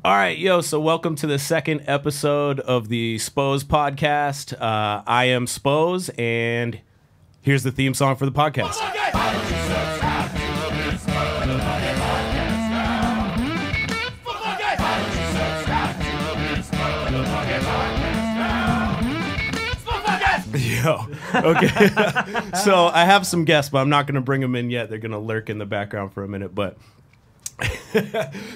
All right, yo, so welcome to the second episode of the Spose podcast. I am Spose, and here's the theme song for the podcast. Yo, okay. So I have some guests, but I'm not going to bring them in yet. They're going to lurk in the background for a minute, but...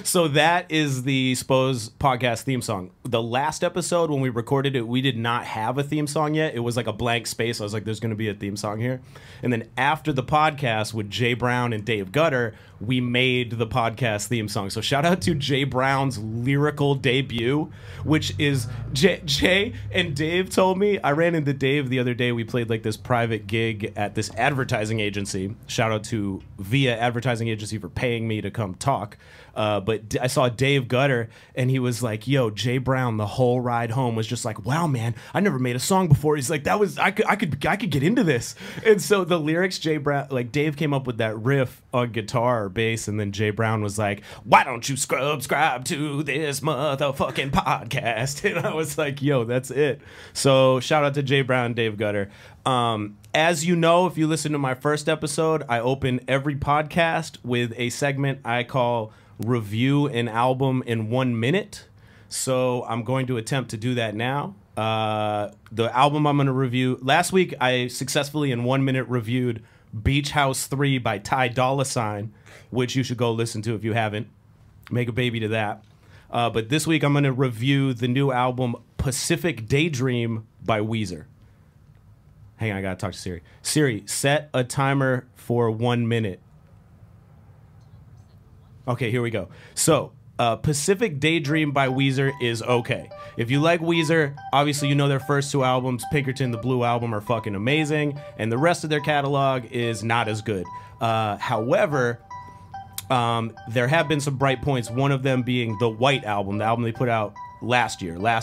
So that is the Spose podcast theme song. The last episode when we recorded it, we did not have a theme song yet. It was like a blank space. I was like, there's going to be a theme song here. And then after the podcast with Jay Brown and Dave Gutter, we made the podcast theme song. So shout out to Jay Brown's lyrical debut, which is Jay and Dave told me. I ran into Dave the other day. We played like this private gig at this advertising agency. Shout out to Via Advertising Agency for paying me to come talk. But I saw Dave Gutter, and he was like, yo, Jay Brown, the whole ride home was just like, wow, man, I never made a song before. He's like, I could get into this. And so the lyrics, Jay Brown, like Dave came up with that riff on guitar or bass, and then Jay Brown was like, why don't you subscribe to this motherfucking podcast? And I was like, yo, that's it. So shout out to Jay Brown and Dave Gutter. As you know, if you listen to my first episode, I open every podcast with a segment I call Review an Album in 1 minute. So I'm going to attempt to do that now. The album I'm going to review, last week I successfully in 1 minute reviewed Beach House 3 by Ty Dolla $ign, which you should go listen to if you haven't. Make a baby to that. But this week I'm going to review the new album Pacific Daydream by Weezer. Hang on, I gotta talk to Siri. Siri, set a timer for 1 minute. Okay, here we go. So, Pacific Daydream by Weezer is okay. If you like Weezer, obviously you know their first two albums, Pinkerton, the Blue Album, are fucking amazing, and the rest of their catalog is not as good. However, there have been some bright points, one of them being the White Album, the album they put out last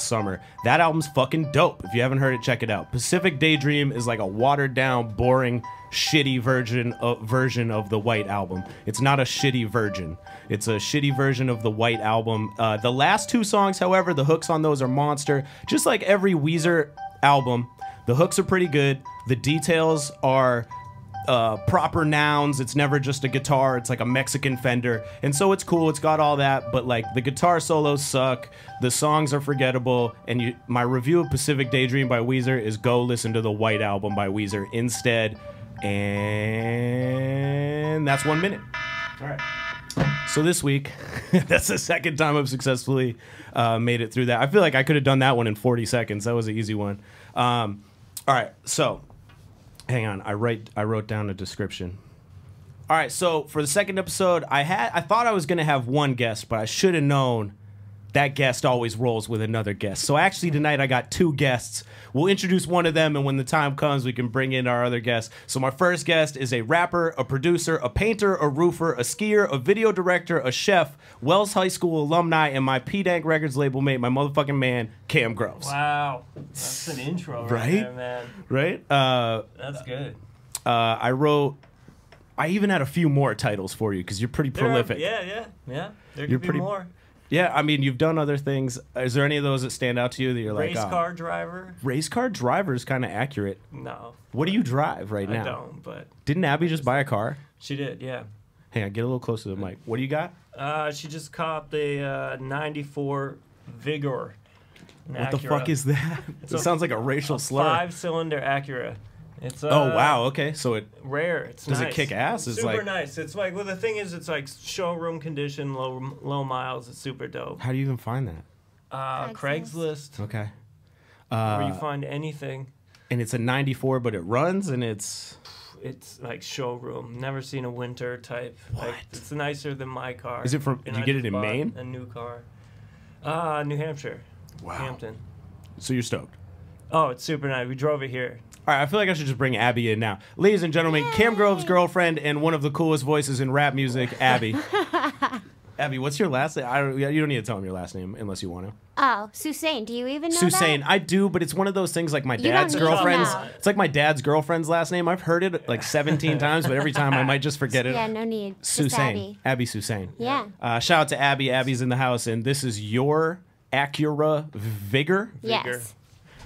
summer. That album's fucking dope. If you haven't heard it, check it out. Pacific Daydream is like a watered down, boring, shitty version of the White Album. It's not a shitty version. It's a shitty version of the White Album. The last two songs, however, the hooks on those are monster. Just like every Weezer album, the hooks are pretty good. The details are proper nouns. It's never just a guitar. It's like a Mexican Fender, and so it's cool. It's got all that, but like the guitar solos suck, the songs are forgettable, and my review of Pacific Daydream by Weezer is go listen to the White Album by Weezer instead, and that's 1 minute. All right. So this week, that's the second time I've successfully made it through that. I feel like I could have done that one in 40 seconds. That was an easy one. All right, so hang on, I wrote down a description. All right, so for the second episode, I thought I was gonna have one guest, but I should have known that guest always rolls with another guest. So actually tonight I got two guests. We'll introduce one of them, and when the time comes, we can bring in our other guests. So my first guest is a rapper, a producer, a painter, a roofer, a skier, a video director, a chef, Wells High School alumni, and my P-Dank Records label mate, my motherfucking man, Cam Groves. Wow, that's an intro right there, man. Right? That's good. I even had a few more titles for you because you're pretty prolific. Yeah. There could be more. Yeah, I mean, you've done other things. Is there any of those that stand out to you that you're like, race car driver? Race car driver is kind of accurate. No. What do you drive right now? I don't, but... Didn't Abby just buy a car? She did, yeah. Hang on, get a little closer to the mic. What do you got? She just copped a 94 Vigor. What the fuck is that? It sounds like a racial slur. 5-cylinder Acura. It's oh wow, okay, so it rare. It's does nice. It kick ass? It's super nice. It's like, well, the thing is, it's like showroom condition, low miles. It's super dope. How do you even find that? Craigslist. Okay. Where you find anything. And it's a 94, but it runs, and it's like showroom. Never seen a winter type. What? Like, it's nicer than my car. Is it from? Did you get it in Maine? A new car. New Hampshire. Wow. Hampton. So you're stoked. Oh, it's super nice. We drove it here. All right, I feel like I should just bring Abby in now. Ladies and gentlemen, Cam Groves' girlfriend and one of the coolest voices in rap music, Abby. Abby, what's your last name? You don't need to tell him your last name unless you want to. Oh, Susain. Do you even know Susain. that? I do, but it's one of those things like my You dad's don't need to girlfriend's. know. It's like my dad's girlfriend's last name. I've heard it like 17 times, but every time I might just forget it. Yeah, no need. Just Susain. Abby. Abby Susain. Yeah. Shout out to Abby. Abby's in the house, and this is your Acura Vigor. Yes.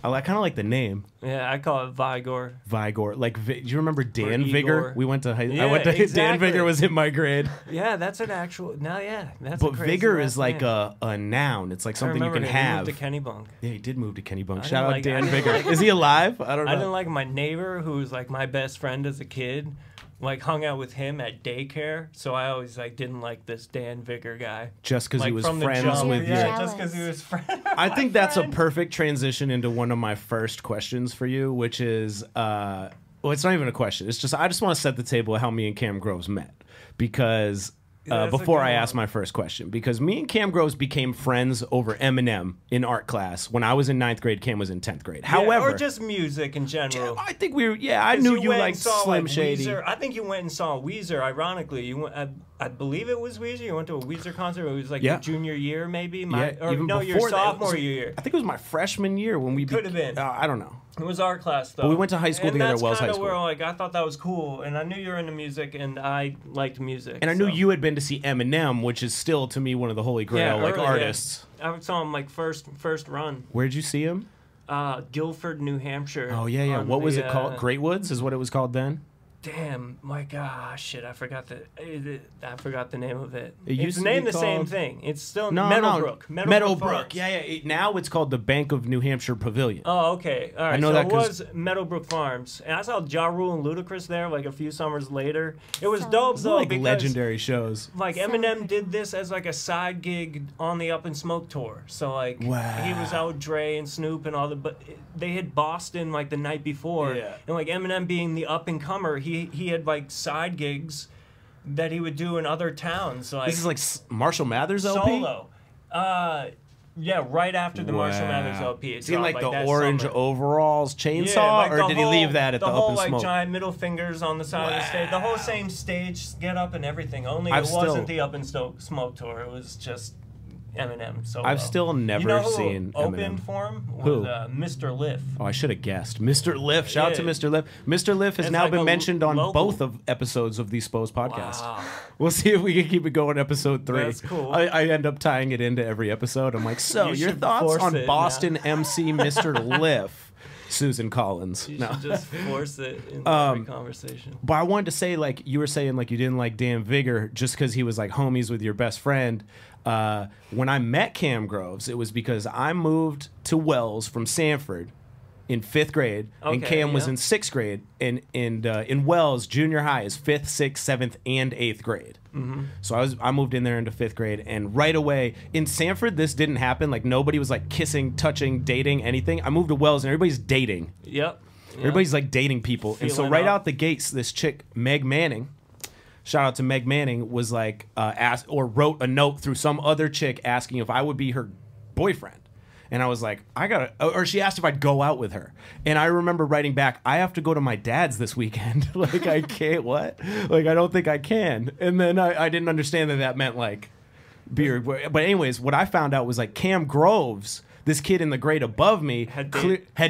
I kind of like the name. Yeah, I call it Vigor. Vigor. Like, do you remember Dan Igor. Vigor? We went to high. Yeah, I went to Dan exactly. Vigor was in my grade. Yeah, that's an actual. No, yeah, that's. But a crazy Vigor last is like name. a noun. It's like I something you remember can him. He have. moved to Kennybunk. Yeah, he did move to Kennybunk. I Shout out didn't Dan like- I Vigor. didn't like- Is he alive? I don't know. I didn't like my neighbor, who was like my best friend as a kid. Like hung out with him at daycare, so I always like didn't like this Dan Vigor guy. Just because Like he was from the friends jump. with you. Yeah. Yeah, just because he was friends. I think that's a perfect transition into one of my first questions for you, which is, well, it's not even a question. It's just I just want to set the table of how me and Cam Groves met, because Yeah, that's a before good I ask one. my first question, because me and Cam Groves became friends over Eminem in art class when I was in 9th grade. Cam was in 10th grade. However, or just music in general. I think we were. Yeah, I 'Cause knew you went liked and saw, Slim like, Shady. Weezer. I think you went and saw Weezer. Ironically, you went. I believe it was Weezer. You went to a Weezer concert. It was like Yeah. your junior year, maybe. Yeah, Or even no, your before that, it sophomore was- year. I think it was my freshman year when we Could have been. I don't know. It was art class though. But we went to high school and together at that's Wells High kinda School. Where like I thought that was cool, and I knew you were into music, and I liked music. And I knew so. you had been to see Eminem, which is still to me one of the holy grail like early, yeah. artists. I saw him like first run. Where'd you see him? Guilford, New Hampshire. Oh yeah. on What was the, it called? Great Woods is what it was called then. Damn, my gosh, shit! I forgot the name of it. It It's used to be named the same called- thing. It's still No, Meadowbrook. no. Meadowbrook. Farms. Yeah. Now it's called the Bank of New Hampshire Pavilion. Oh, okay. All right. I know so that it 'cause- was Meadowbrook Farms, and I saw Ja Rule and Ludacris there like a few summers later. It was So- dope Those are though like because legendary shows. like So Eminem good. did this as like a side gig on the Up in Smoke tour. So like he was out with Dre and Snoop and all the, but they hit Boston like the night before, Yeah. and like Eminem being the up and comer, he had like side gigs that he would do in other towns. Like This is like Marshall Mathers LP. solo. Yeah, right after the Marshall Mathers LP. Is he in dropped, like the that orange summer. overalls chainsaw, Yeah, like or the did he whole- leave that at the, whole Up and like Smoke? giant middle fingers on the side of the stage? The whole same stage get up and everything. Only I've it wasn't still- the Up and Smoke tour. It was just Eminem solo. I've still never you know who seen opened Eminem. for him? Who? Was, Mr. Liff. Oh, I should have guessed. Mr. Liff. Shout out to Yeah. Mr. Liff. Mr. Liff has It's now like been a mentioned on local- both of episodes of the Spose podcast. Wow. We'll see if we can keep it going. Episode 3. That's cool. I end up tying it into every episode. I'm like, so You your should thoughts force on it Boston now. MC Mr. Liff, Susan Collins. You No. should just force it in every conversation. But I wanted to say, like, you were saying, like, you didn't like Dan Vigor just because he was, like, homies with your best friend. When I met Cam Groves, it was because I moved to Wells from Sanford in 5th grade, and Okay, Cam was yeah. in 6th grade. And in Wells, junior high is 5th, 6th, 7th, and 8th grade. Mm-hmm. So I moved in there into 5th grade, and right away in Sanford, this didn't happen. Like, nobody was like kissing, touching, dating, anything. I moved to Wells, and everybody's dating. Yep. Everybody's like dating people. And so Feeling right up. out the gates, this chick, Meg Manning, shout out to Meg Manning, was like asked or wrote a note through some other chick asking if I would be her boyfriend. And I was like, or she asked if I'd go out with her. And I remember writing back, I have to go to my dad's this weekend. Like, I can't, what? Like, I don't think I can. And then I didn't understand that meant like beer. But anyways, what I found out was like Cam Groves, this kid in the grade above me, had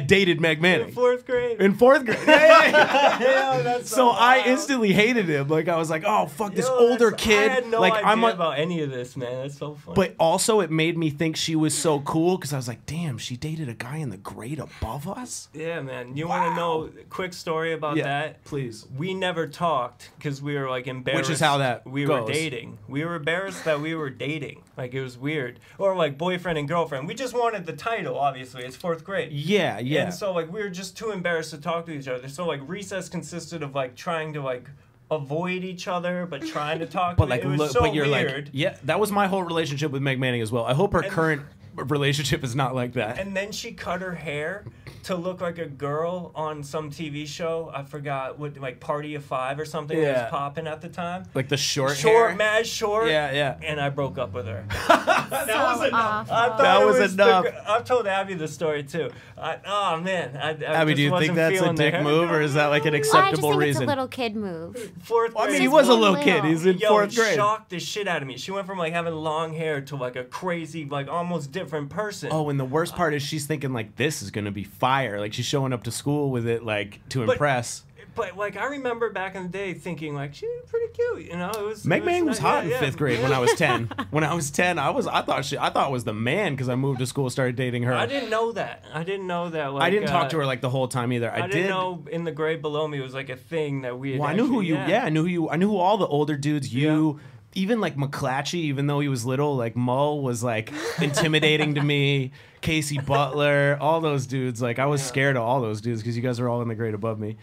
dated Meg Manning. In 4th grade. In 4th grade. Yeah. Yo, that's So I wild. instantly hated him. Like, I was like, oh, fuck, this Yo, older that's- kid. I had no like, idea about any of this, man. That's so funny. But also, it made me think she was so cool because I was like, damn, she dated a guy in the grade above us? yeah, man. You want to know a quick story about that? please. We never talked because we were like embarrassed. Which is how that we goes. were dating. We were embarrassed that we were dating. Like, it was weird. Or like boyfriend and girlfriend. We just wanted the title, obviously. It's 4th grade. Yeah, yeah. And so like we were just too embarrassed to talk to each other. So like recess consisted of like trying to like avoid each other but trying to talk. but to like, it was look, so but you're weird. like, yeah, that was my whole relationship with Meg Manning as well. I hope her current relationship is not like that. And then she cut her hair to look like a girl on some TV show. I forgot what, like Party of 5 or something that Yeah. was popping at the time. Like the short hair. Mad short. Yeah, yeah. And I broke up with her. That was enough. That was enough. I've told Abby the story too. Oh man, I Abby, just do you think wasn't that's a feeling dick there. move, or is that like an I just acceptable think reason? it's a little kid move. Fourth Well, I grade. mean, he She's was a being little kid. little. He's in Yo, fourth grade. shocked the shit out of me. She went from like having long hair to like a crazy, like almost different person. Oh, and the worst part is she's thinking like this is gonna be fire. Like she's showing up to school with it like to impress. But like I remember back in the day thinking like she was pretty cute, you know. It was Meg Mang was nice. hot Yeah, in fifth grade when I was 10. When I was 10, I thought it was the man because I moved to school, started dating her. I didn't know that. Like, I didn't talk to her like the whole time either. I didn't know in the grade below me was like a thing that we had. Well, I knew who you. Yeah, I knew who you. I knew who all the older dudes. You. Yeah. Even like McClatchy, even though he was little, like Mull was like intimidating to me. Casey Butler, all those dudes. Like I was scared of all those dudes because you guys are all in the grade above me.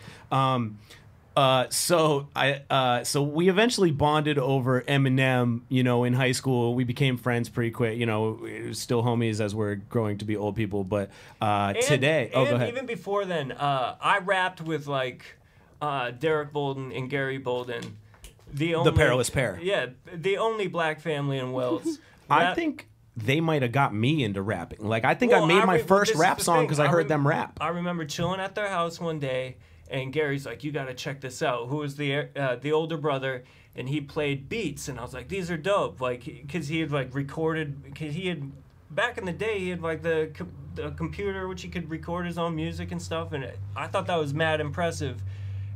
So we eventually bonded over Eminem, you know, in high school. We became friends pretty quick, you know, still homies as we're growing to be old people. But today, go ahead. Even before then, I rapped with like Derek Bolden and Gary Bolden. The Perilous Pair. Yeah, the only black family in Wells. I think they might have got me into rapping. Like I think I Well, made my first this is rap the song thing. because I heard them rap. I remember chilling at their house one day, and Gary's like, "You got to check this out." Who was the older brother, and he played beats, and I was like, "These are dope!" Like, because he had like recorded, because he had back in the day he had like the computer which he could record his own music and stuff, and I thought that was mad impressive.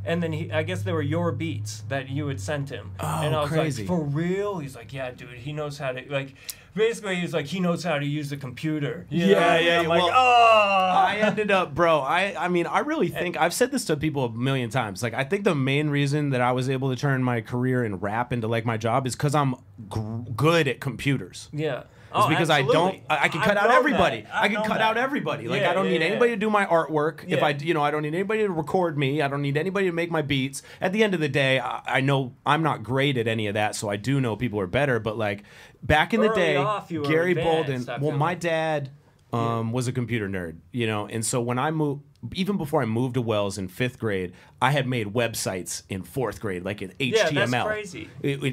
And then I guess they were your beats that you had sent him. Oh, and I was crazy. like, for real? He's like, yeah, dude, he knows how to, like, basically he's like, he knows how to use the computer. You know? And I'm like, well, oh. I ended up, bro. I mean, I really think I've said this to people a million times. Like, I think the main reason that I was able to turn my career in rap into like my job is because I'm good at computers. Yeah. It's because absolutely. I can cut I've out known everybody. that. I can I've cut known out that. everybody. Like Yeah, I don't need yeah, anybody yeah. to do my artwork. If Yeah. I don't need anybody to record me. I don't need anybody to make my beats. At the end of the day, I know I'm not great at any of that, so I do know people are better. But like back in the Early day, off, you were Gary advanced, Bolden. I Well, feel my like. dad was a computer nerd, you know, and so when I moved. Even before I moved to Wells in 5th grade, I had made websites in 4th grade, like in HTML. Yeah, that's crazy.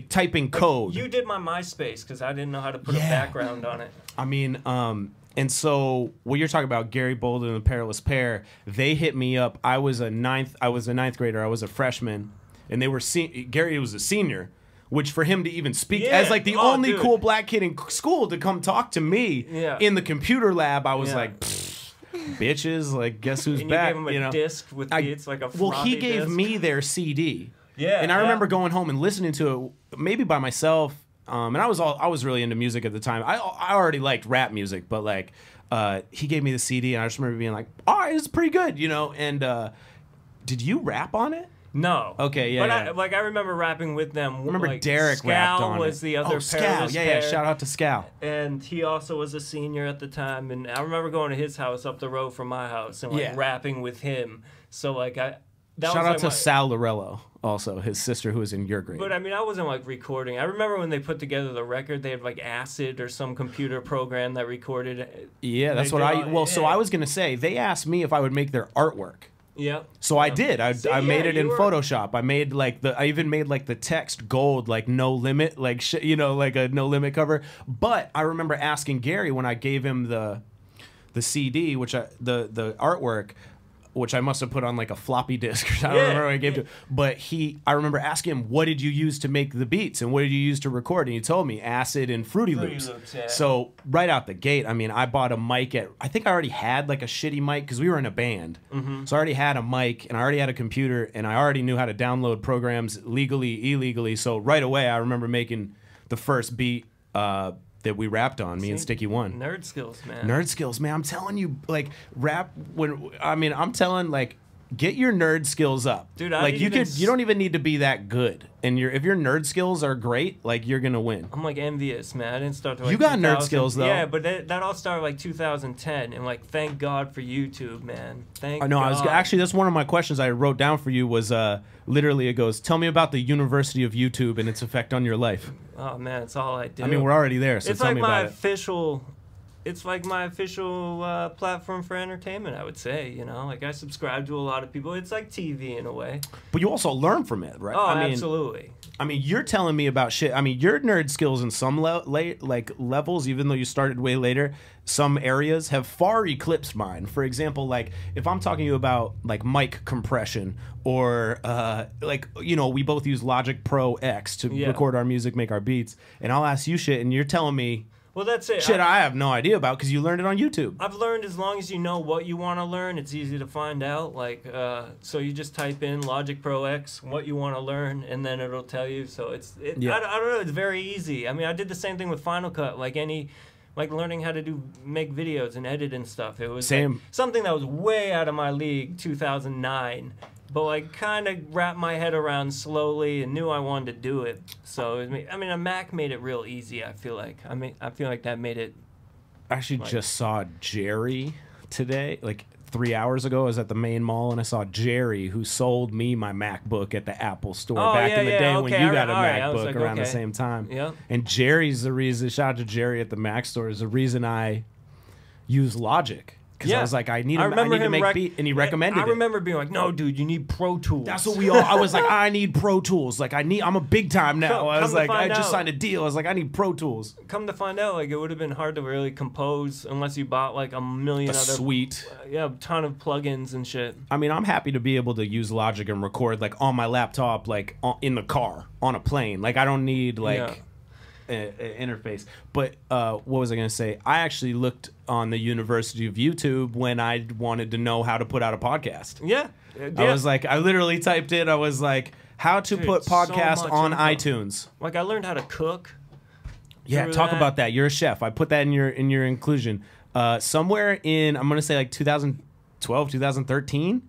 Typing code. You did my MySpace because I didn't know how to put a background on it. I mean, and so what you're talking about, Gary Bolden and the Perilous Pair, they hit me up. I was a ninth grader. I was a freshman, and they were Gary was a senior, which for him to even speak as like the only dude. cool black kid in school to come talk to me in the computer lab, I was like, bitches, like guess who's And back? you gave him a disc with beats, like a floppy Well, he gave disc. me their CD. Yeah, And I remember going home and listening to it, maybe by myself. And I was really into music at the time. I already liked rap music, but like he gave me the CD, and I just remember being like, "All right, it's pretty good," you know. And did you rap on it? No. Okay, yeah. But I remember rapping with them. I remember like, Derek Scal rapped on was it. the other Scal, Perilous yeah. Pair, Shout out to Scal. And he also was a senior at the time, and I remember going to his house up the road from my house and like rapping with him. So like Shout out to Sal Lorello, also his sister who was in your grade. But I mean, I wasn't like recording. I remember when they put together the record, they had like Acid or some computer program that recorded it. Yeah, that's what so I was gonna say. They asked me if I would make their artwork. Yeah. So I did. I made it in you were- Photoshop. I made I even made like the text gold, like no limit, like you know, like a no limit cover. But I remember asking Gary when I gave him the CD, the artwork, which I must have put on like a floppy disk. I don't remember what I gave to. But I remember asking him, what did you use to make the beats and what did you use to record? And he told me Acid and Fruity Loops. Yeah. So right out the gate, I mean, I bought a mic I think I already had like a shitty mic because we were in a band. Mm-hmm. So I already had a mic and I already had a computer and I already knew how to download programs legally, illegally. So right away, I remember making the first beat that we rapped on, me and Sticky One. Nerd skills, man. Nerd skills, man. I'm telling you, like rap. I'm telling, like, get your nerd skills up, Dude. Like you don't even need to be that good, and if your nerd skills are great, like you're gonna win. I'm like envious, man. I didn't start to like You got nerd 2000 skills, though. Yeah, but that all started like 2010, and like thank God for YouTube, man. Thank I know. God. That's one of my questions I wrote down for you was literally it goes, tell me about the University of YouTube and its effect on your life. Oh man, it's all I do. I mean, we're already there, so it's tell like me my about it. official it's like my official platform for entertainment, I would say. You know, like I subscribe to a lot of people. It's like TV in a way. But you also learn from it, right? Oh, I mean, absolutely. I mean, you're telling me about shit. I mean, your nerd skills in some levels, even though you started way later, some areas have far eclipsed mine. For example, like if I'm talking to you about like mic compression or like, you know, we both use Logic Pro X to record our music, make our beats, and I'll ask you shit, and you're telling me. Well, that's it. Shit, I have no idea about because you learned it on YouTube. I've learned as long as you know what you want to learn, it's easy to find out. Like, so you just type in Logic Pro X, what you want to learn, and then it'll tell you. So I don't know, it's very easy. I mean, I did the same thing with Final Cut, like learning how to make videos and edit and stuff. It was like something that was way out of my league, 2009. But like kind of wrapped my head around slowly and knew I wanted to do it. So I mean, a Mac made it real easy. I feel like that made it. I actually just saw Jerry today, like 3 hours ago. I was at the main mall and I saw Jerry, who sold me my MacBook at the Apple store back in the day when you got a MacBook around the same time. Yeah. And Jerry's the reason. Shout out to Jerry at the Mac store is the reason I use Logic. Because I was like, I need to make beat, and he recommended it. I remember being like, no, dude, you need Pro Tools. That's what we all. I was like, I need Pro Tools. Like, I'm a big time now. I was like, I just signed a deal. I was like, I need Pro Tools. Come to find out, like, it would have been hard to really compose unless you bought like a million other suite. A ton of plugins and shit. I mean, I'm happy to be able to use Logic and record like on my laptop, like in the car, on a plane. Like, I don't need like. Interface. But what was I going to say? I actually looked on the University of YouTube when I wanted to know how to put out a podcast. I was like, I literally typed in, I was like, how to put podcast on iTunes. Like, I learned how to cook. Yeah, talk about that. You're a chef. I put that in your inclusion. Somewhere in, I'm going to say like 2012, 2013.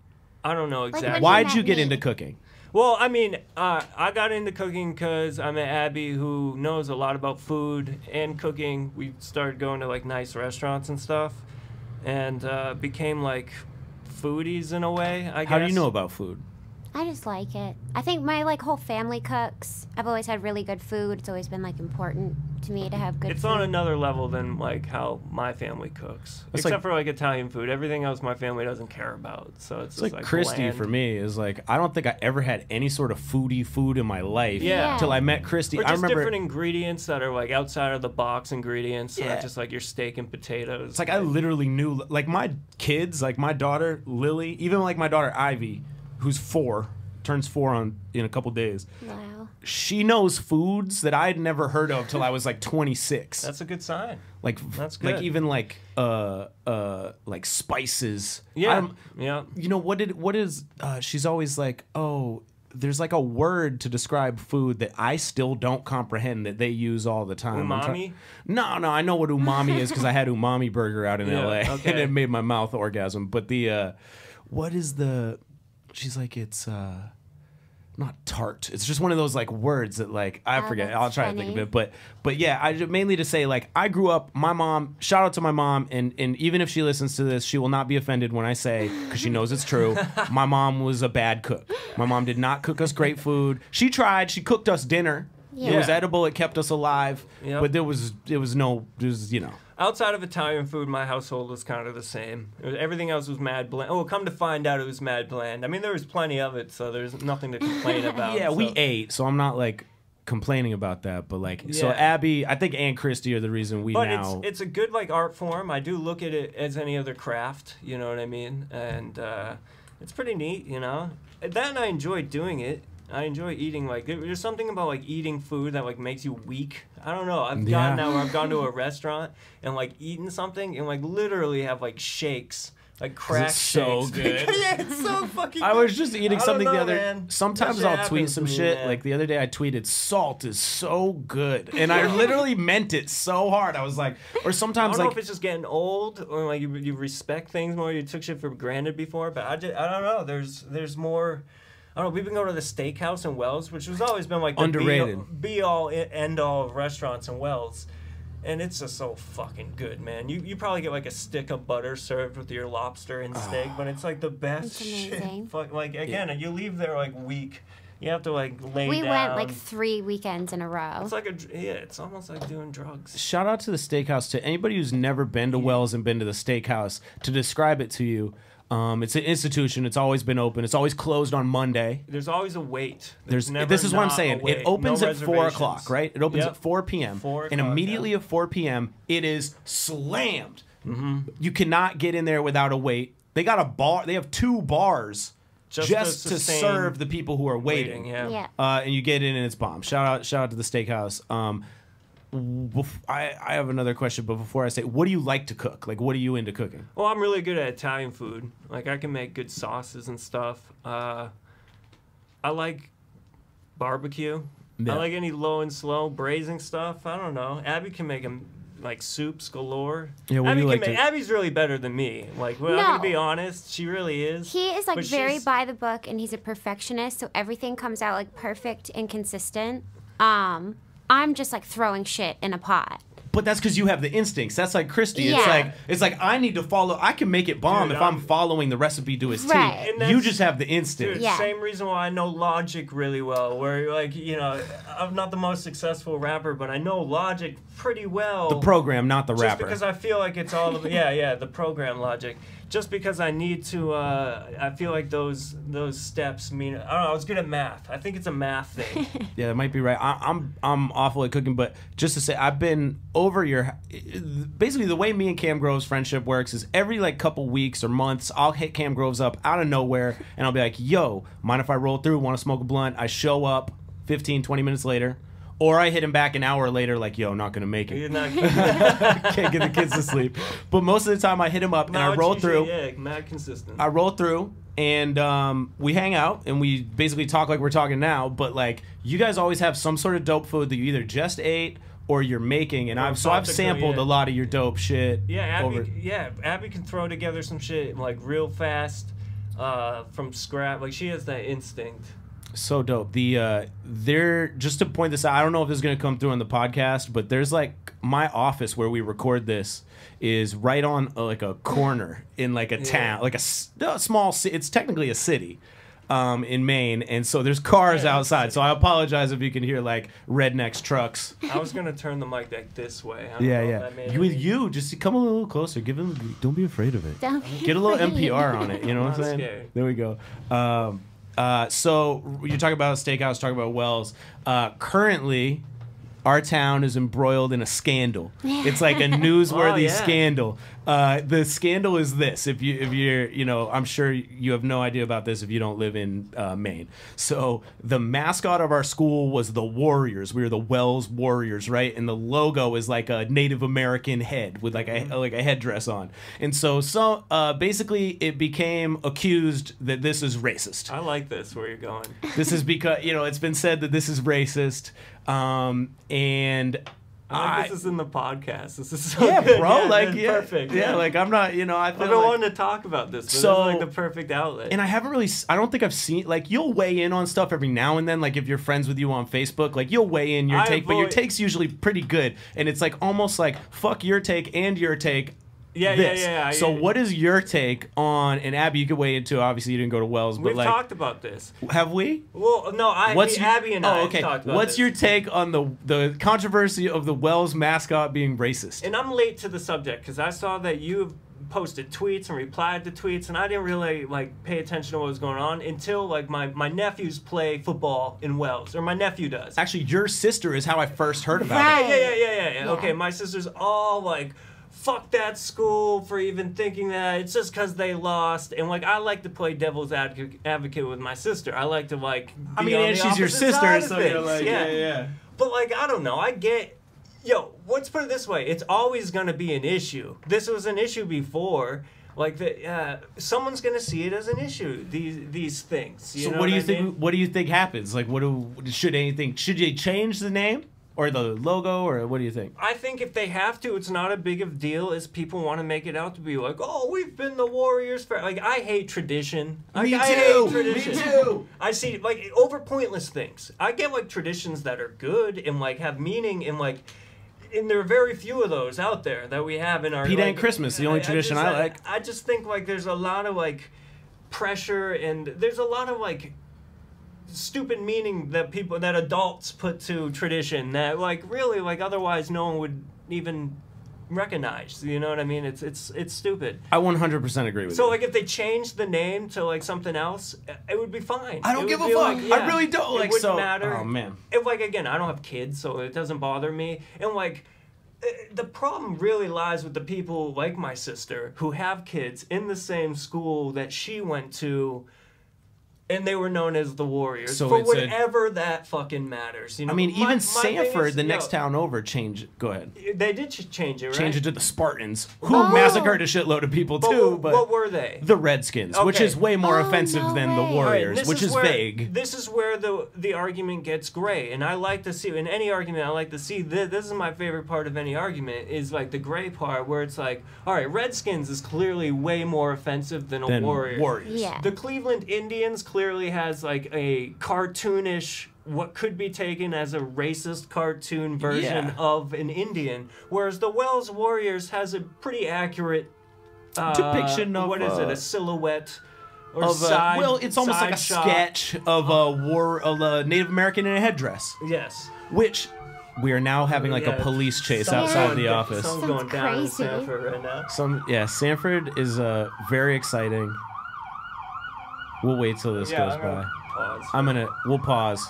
I don't know exactly. Why'd you get into cooking? Well, I mean, I got into cooking because I met Abby, who knows a lot about food and cooking. We started going to like nice restaurants and stuff, and became like foodies in a way, I guess. How do you know about food? I just like it. I think my like whole family cooks. I've always had really good food. It's always been like important to me to have good food. It's on another level than like how my family cooks. Except for like Italian food. Everything else my family doesn't care about. So it's just like Christy bland. For me is like, I don't think I ever had any sort of foodie food in my life till I met Christy. Or just I remember different ingredients that are like outside of the box ingredients, not just like your steak and potatoes. It's like I literally knew like my kids, like my daughter Lily, even like my daughter Ivy, who's 4, turns 4 in a couple days. Wow. She knows foods that I'd never heard of till I was like 26. That's a good sign. Like that's good. Like even like spices. Yeah. You know what is she's always like, "Oh, there's like a word to describe food that I still don't comprehend that they use all the time." Umami? No, I know what umami is because I had umami burger out in LA okay. and it made my mouth orgasm. But the what is the? She's like, it's not tart. It's just one of those like words that like I forget. I'll try to think of it. But yeah, I just, mainly to say like I grew up. My mom. Shout out to my mom, and even if she listens to this, she will not be offended when I say, because she knows it's true. My mom was a bad cook. My mom did not cook us great food. She tried. She cooked us dinner. Yeah. It was edible. It kept us alive. Yep. But there was you know. Outside of Italian food, my household was kind of the same. Everything else was mad bland. Oh, come to find out it was mad bland. I mean, there was plenty of it, so there's nothing to complain about. Yeah, we ate, so I'm not like complaining about that. But like, so Abby, I think, and Christy are the reason we now. But it's a good like art form. I do look at it as any other craft. You know what I mean? And it's pretty neat. You know, that and I enjoy doing it. I enjoy eating, like, there's something about, like, eating food that, like, makes you weak. I don't know. I've gotten now where I've gone to a restaurant and, like, eaten something and, like, literally have, like, shakes. Like, crack shakes, so good. Yeah, it's so fucking good. I was just eating something the other... Man. Sometimes I'll tweet some shit. Man. Like, the other day I tweeted, salt is so good. And I literally meant it so hard. I was like... Or sometimes, I don't know if it's just getting old or, like, you respect things more. You took shit for granted before. But I don't know. There's more... I don't know, we've been going to the steakhouse in Wells, which has always been like the underrated, be-all, end-all of restaurants in Wells. And it's just so fucking good, man. You probably get like a stick of butter served with your lobster and steak, but it's like the best shit. Like, again, you leave there like weak. You have to like lay We down. went like 3 weekends in a row. It's like it's almost like doing drugs. Shout out to the steakhouse, to anybody who's never been to Wells and been to the steakhouse. To describe it to you, it's an institution. It's always been open. It's always closed on Monday. There's always a wait. This is what I'm saying. It opens at 4 o'clock, right? It opens at 4 p.m. 4 and o'clock, immediately at 4 p.m. it is slammed. You cannot get in there without a wait. They got a bar. They have 2 bars just to serve the people who are waiting. Yeah. And you get in and it's bomb. Shout out to the steakhouse. I have another question, but before I say, what do you like to cook? Like, what are you into cooking? Well, I'm really good at Italian food. Like, I can make good sauces and stuff. I like barbecue. Yeah. I like any low and slow braising stuff. I don't know. Abby can make them like soups galore. Yeah, what do you like to... Abby's really better than me. Like, well, I'm gonna be honest, she really is. He is like very by the book, and he's a perfectionist, so everything comes out like perfect and consistent. I'm just like throwing shit in a pot. But that's because you have the instincts. That's like Christy. Yeah. It's like I need to follow. I can make it bomb if I'm following the recipe to his Right. T. You just have the instinct. Dude, Yeah. same reason why I know Logic really well. Where like I'm not the most successful rapper, but I know Logic pretty well. The program, not the just rapper. because I feel like it's all the program Logic. Just because I need to, I feel like those steps mean. I don't know. I was good at math. I think it's a math thing. Yeah, that might be right. I'm awful at cooking, but just to say, I've been over your. Basically, the way me and Cam Grove's friendship works is every like couple weeks or months, I'll hit Cam Grove's up out of nowhere, and I'll be like, "Yo, mind if I roll through? Want to smoke a blunt?" I show up 15, 20 minutes later. Or I hit him back an hour later, like, yo, not gonna make it. You're not Can't get the kids to sleep. But most of the time, I hit him up and I roll through. Yeah, mad consistent. I roll through and we hang out and we basically talk like we're talking now. But like, you guys always have some sort of dope food that you either just ate or you're making, and I've sampled a lot of your dope shit. Yeah, Abby can throw together some shit like real fast, from scratch. Like she has that instinct. So dope. They're just to point this out. I don't know if this is gonna come through on the podcast, but there's like my office where we record this is right on like a corner in like a town, like a small city. It's technically a city, in Maine, and so there's cars outside. So I apologize if you can hear like rednecks trucks. I was gonna turn the mic back this way. With you, just come a little closer. Give him. Don't be afraid of it. Get a little NPR on it. You know what I'm saying? Scared. There we go. So you're talking about a steakhouse, talking about Wells. Currently, our town is embroiled in a scandal. It's like a newsworthy scandal. The scandal is this: if you're, I'm sure you have no idea about this if you don't live in Maine. So the mascot of our school was the Warriors. We were the Wells Warriors, right? And the logo is like a Native American head with like a headdress on. And so basically, it became accused that this is racist. I like this. Where you're going? This is because it's been said that this is racist. And I like this is in the podcast. This is so good. Bro. Perfect. Yeah, like I'm not. I feel I've been wanting to talk about this, but this is like the perfect outlet. And I don't think I've seen, like, you'll weigh in on stuff every now and then. Like if you're friends with you on Facebook, like you'll weigh in your take, but your take's usually pretty good. And it's like almost like fuck your take and your take. Yeah. So what is your take on, and Abby, you could weigh into, obviously you didn't go to Wells, but we've talked about this. Have we? Well, no, Abby and I talked about What's your take on the controversy of the Wells mascot being racist? And I'm late to the subject because I saw that you posted tweets and replied to tweets, and I didn't really like pay attention to what was going on until like my nephews play football in Wells, or my nephew does. Actually, your sister is how I first heard about it. Yeah. Okay, my sister's all like, fuck that school for even thinking that. It's just because they lost. And, like, I like to play devil's advocate with my sister. I like to, like, and she's your sister, so you're like, yeah. But, like, I don't know. Let's put it this way. It's always going to be an issue. This was an issue before. Like, someone's going to see it as an issue, these things. So what do you think? What do you think happens? Like, should they change the name? Or the logo, or what do you think? I think if they have to, it's not a big of a deal as people want to make it out to be like, oh, we've been the Warriors for... Like, I hate tradition. Me too. I see, like, over pointless things. I get, like, traditions that are good and, like, have meaning and, like... And there are very few of those out there that we have in our... Pete and Christmas, the only tradition I like. I just think, like, there's a lot of, like, pressure and there's a lot of, like... stupid meaning that adults put to tradition that like really like otherwise no one would even recognize. You know what I mean? It's stupid. I 100% agree with you. So like if they changed the name to like something else, it would be fine. I don't It give would a be fuck. like, yeah, I really don't. Like, it wouldn't so matter. Oh man. If like again, I don't have kids, so it doesn't bother me. And like the problem really lies with the people like my sister who have kids in the same school that she went to, and they were known as the Warriors. So for it's whatever that fucking matters. You know? I mean, My even thing Sanford, is, the next town over, changed. Go ahead. They did change it, right? Change it to the Spartans, who Oh. massacred a shitload of people too. But what were they? the Redskins, which Okay. is way more Oh, offensive no than the way. Right, Warriors, and which is where, vague. This is where the argument gets gray, and I like to see in any argument. I like to see this is my favorite part of any argument is like the gray part where it's like, all right, Redskins is clearly way more offensive than a Than Warrior. Yeah. The Cleveland Indians clearly has like a cartoonish, what could be taken as a racist cartoon version Yeah. of an Indian, whereas the Wells Warriors has a pretty accurate Depiction of, what is it, a silhouette or Of a, side. well, it's almost like a side shot. sketch of a Native American in a headdress, Yes. which we are now having like Yeah, a police chase something's outside going the down- office. Something's Sounds going down in crazy. Sanford right now. Sanford is very exciting. We'll wait till this goes I'm by. gonna pause. We'll pause.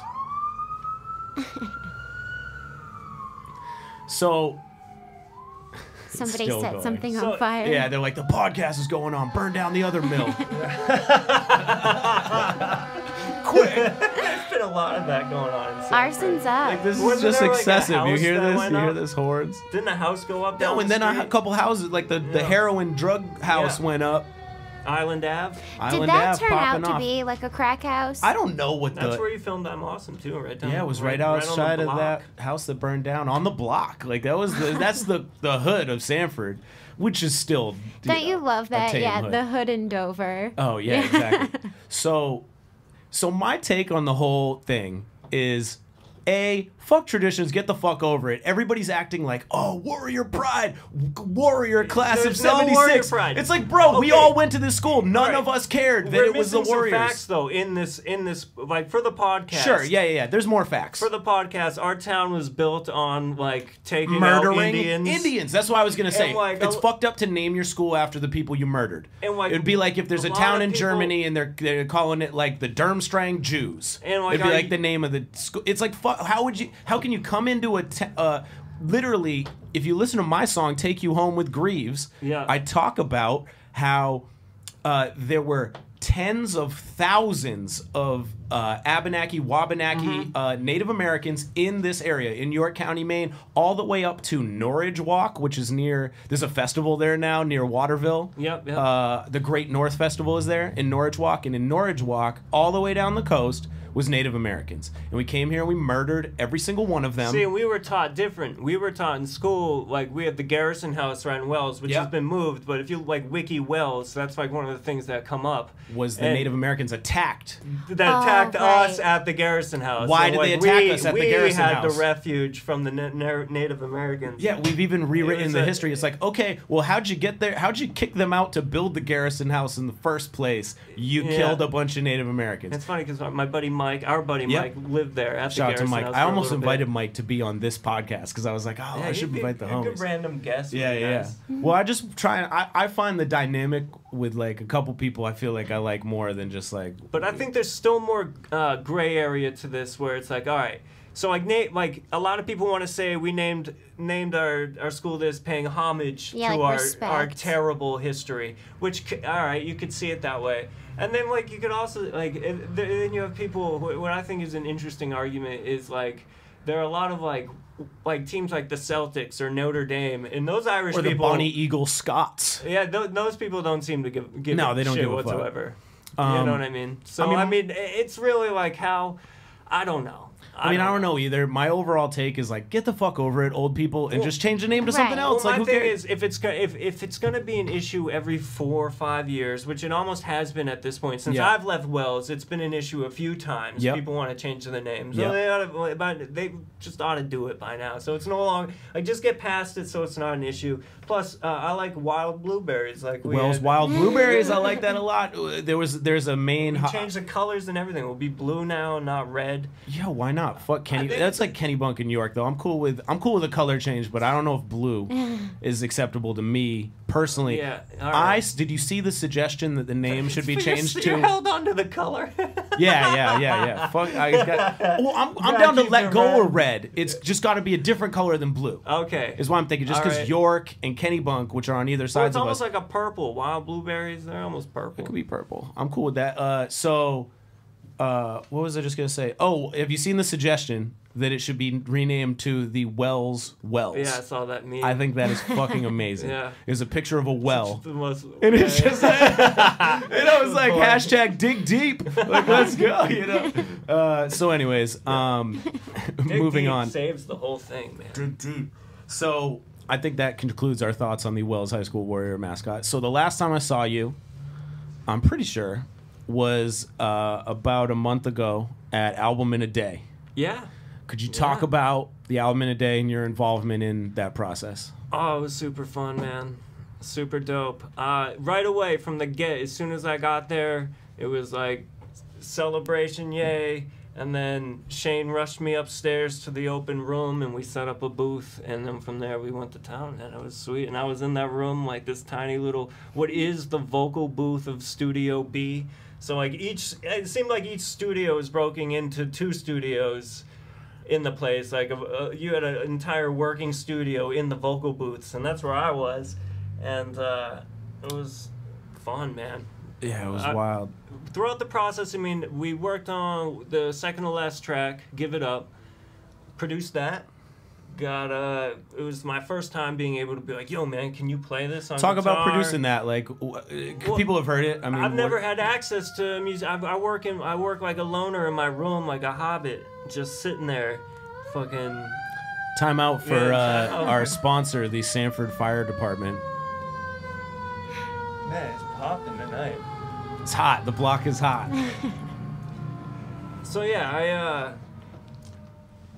So Somebody still set going. something So, on fire. yeah, they're like, the podcast is going on. Burn down the other mill. Quick. There's been a lot of that going on in Sanford. Arson's up. Like, this is Wasn't just there, like, a excessive. You house hear that this? went You hear up? this horns? Didn't the house go up down No, and the then a street? couple houses, like the Yeah. heroin drug house Yeah. went up. Island Ave? Did Island that Ave turn out popping to off. be like a crack house? I don't know what That's the. where you filmed I'm Awesome too, right down Yeah, it was right on outside the of block. that house that burned down on the block. Like that was that's the hood of Sanford, which is still. Don't you love a that? tame Yeah, hood. the hood in Dover. Oh yeah, exactly. So my take on the whole thing is, fuck traditions, get the fuck over it. Everybody's acting like, oh, warrior pride, warrior class There's of no 76. warrior pride. It's like, bro, we Okay. all went to this school. None Right. of us cared that We're it was the missing some Warriors. facts though in this like for the podcast. Sure, yeah. There's more facts. For the podcast, our town was built on like taking Murdering out Indians. That's what I was gonna say. And, like, It's a- fucked up to name your school after the people you murdered. And, like, It'd be like if there's a a lot town of in people- Germany and they're calling it like the Durmstrang Jews. And, like, it'd be are like you- the name of the school. It's like how can you come into a literally, if you listen to my song "Take You Home with Greaves," Yeah. I talk about how there were tens of thousands of Abenaki, Wabanaki Native Americans in this area, in York County, Maine, all the way up to Norridge Walk, which is near, there's a festival there now near Waterville. Yep. The Great North Festival is there in Norridge Walk, and in Norridge Walk, all the way down the coast, was Native Americans. And we came here and we murdered every single one of them. See, we were taught different. We were taught in school, like, we have the Garrison House around Wells, which Yep. has been moved, but if you, like, wiki Wells, that's, like, one of the things that come up. Was the And Native Americans attacked? that Oh, attacked right. us at the Garrison House. Why And, did they like, attack us at the Garrison We had House? the refuge from the Native Americans. Yeah, we've even rewritten was the a- history. It's like, okay, well, how'd you get there? How'd you kick them out to build the Garrison House in the first place? You Yeah. killed a bunch of Native Americans. It's funny because my buddy Mike, our buddy Yep. Mike, lived there at Shout the out to Garrison Mike. House I for a almost little bit. invited Mike to be on this podcast because I was like, oh, Yeah, I should he'd be invite the a homies. good random guest. Yeah, would be yeah. nice. Well, I just try. I find the dynamic with like a couple people. I feel like I like more than just like. But I think there's still more gray area to this where it's like, all right, so like a lot of people want to say we named our school this, paying homage Yeah, to like our respect. terrible history, which all right, you could see it that way. And then like you could also like then you have people what I think is an interesting argument is like there are a lot of like teams like the Celtics or Notre Dame and those Irish Or the people. Bonnie Eagle Scots. Yeah, those people don't seem to give No, they don't shit give a fuck. whatsoever. You know what I mean? So I I mean- mean, it's really like how I don't know. I don't know either. My overall take is like, get the fuck over it, old people, and Well- just change the name to something Right. else. Well, Like, my who thing cares? is, if it's gonna be an issue every 4 or 5 years, which it almost has been at this point since Yeah. I've left Wells, it's been an issue a few times. Yep. People want to change the name, so Yep. they just ought to do it by now. So it's no longer like just get past it, so it's not an issue. Plus, I like wild blueberries. Like Wells Wild Blueberries, I like that a lot. There's a main... We changed the colors and everything. It'll be blue now, not red. Yeah, why not? Fuck Kenny. That's like Kenny Bunk in New York, though. I'm cool with a color change, but I don't know if blue is acceptable to me personally. Yeah, all right. Did you see the suggestion that the name should be changed You to? held on to the color. Yeah. Fuck. I'm down to let go of red. It's just got to be a different color than blue. Okay. Is what I'm thinking. Just All because right. York and Kenny Bunk, which are on either Well, side it's of us, almost like a purple. Wild blueberries, they're almost purple. it could be purple. I'm cool with that. What was I just gonna say? Oh, have you seen the suggestion that it should be renamed to the Wells? Yeah, I saw that meme. I think that is fucking amazing. Yeah. It's a picture of a well. It's the most, And it's just, and I was like, hashtag dig deep. Like, let's go, you know? So anyways, moving on. Saves the whole thing, man. Dig deep. So I think that concludes our thoughts on the Wells High School Warrior mascot. So the last time I saw you, I'm pretty sure, was about a month ago at Album in a Day. Yeah. Could you talk about the Album in a Day and your involvement in that process? Oh, it was super fun, man. Super dope. Right away from the get, as soon as I got there, it was like celebration, yay. And then Shane rushed me upstairs to the open room, and we set up a booth. And then from there, we went to town, and it was sweet. And I was in that room, like this tiny little, what is the vocal booth of Studio B. So like it seemed like each studio was broken into 2 studios in the place. Like you had an entire working studio in the vocal booths, and that's where I was. And it was fun, man. Yeah, it was wild. Throughout the process, I mean, we worked on the second to last track, Give It Up, produced that. It was my first time being able to be like, yo, man, can you play this on Talk guitar? about producing that. Like, people have heard it. I mean, I've never had access to music. I work like a loner in my room, like a hobbit, just sitting there, fucking. Time out for Yeah, time out. our sponsor, the Sanford Fire Department. Man, it's popping tonight. It's hot. The block is hot. So yeah, I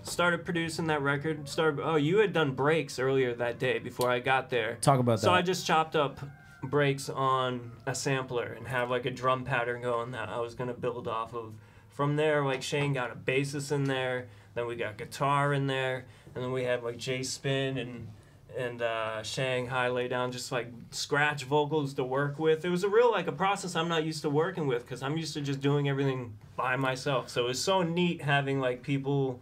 started producing that record. Oh, you had done breaks earlier that day before I got there. Talk about that. So I just chopped up breaks on a sampler and have like a drum pattern going that I was gonna build off of. From there, like Shane got a bassist in there, then we got guitar in there, and then we had like Jay Spin and Shanghai lay down just like scratch vocals to work with. It was a process I'm not used to working with because I'm used to just doing everything by myself. So it was so neat having like people,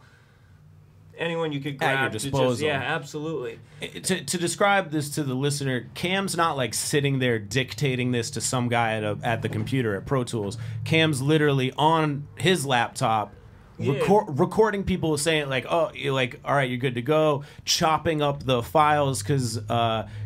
anyone you could grab at your disposal. yeah, absolutely. To describe this to the listener, Cam's not like sitting there dictating this to some guy at the computer at Pro Tools. Cam's literally on his laptop. Recording people saying like, oh, you're like, all right, you're good to go. Chopping up the files because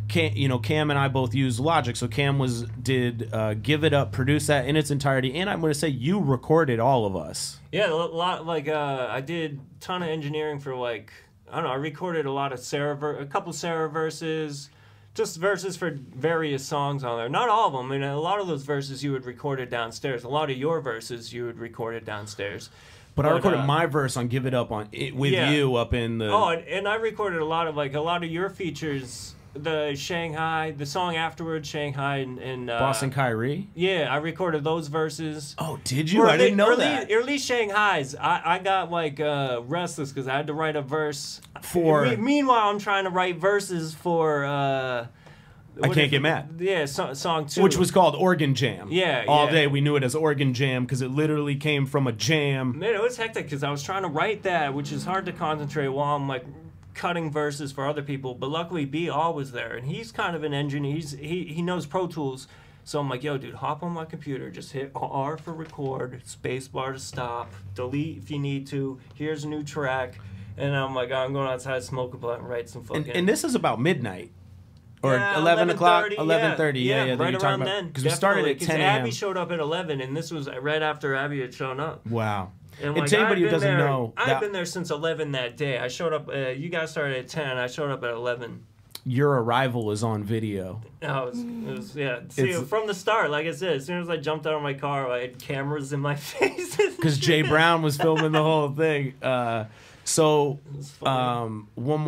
Cam and I both use Logic, so Cam did Give It Up, produce that in its entirety, and I'm going to say you recorded all of us. Yeah, a lot. Like I did a ton of engineering for like I don't know. I recorded a couple Sarah verses. Just verses for various songs on there. Not all of them. I mean, a lot of those verses you would record it downstairs. A lot of your verses you would record it downstairs. But I recorded my verse on Give It Up with you up in the... Oh, and I recorded a lot of your features, the Shanghai, the song afterwards, Shanghai and Boston Kyrie? Yeah, I recorded those verses. Oh, did you? I didn't know that. Or at least Shanghai's. I got like restless because I had to write a verse. Meanwhile, I'm trying to write verses for... I Can't Get Mad. Yeah, song 2. Which was called Organ Jam. Yeah, All day we knew it as Organ Jam because it literally came from a jam. Man, it was hectic because I was trying to write that, which is hard to concentrate while I'm like cutting verses for other people. But luckily, B All was there, and he's kind of an engineer. He knows Pro Tools. So I'm like, yo, dude, hop on my computer. Just hit R for record, space bar to stop, delete if you need to. Here's a new track. And I'm like, I'm going outside, smoke a blunt, and write some fucking... And this is about midnight. Or yeah, 11 o'clock, 11:30. Yeah, right around then. Because we started at 10 a.m. Abby showed up at 11, and this was right after Abby had shown up. Wow. And like, to anybody who doesn't know... I've been there since 11 that day. I showed up... you guys started at 10. I showed up at 11. Your arrival is on video. Oh, it was yeah. See, from the start, like I said, as soon as I jumped out of my car, I had cameras in my face. Because Jay Brown was filming the whole thing. So, funny. one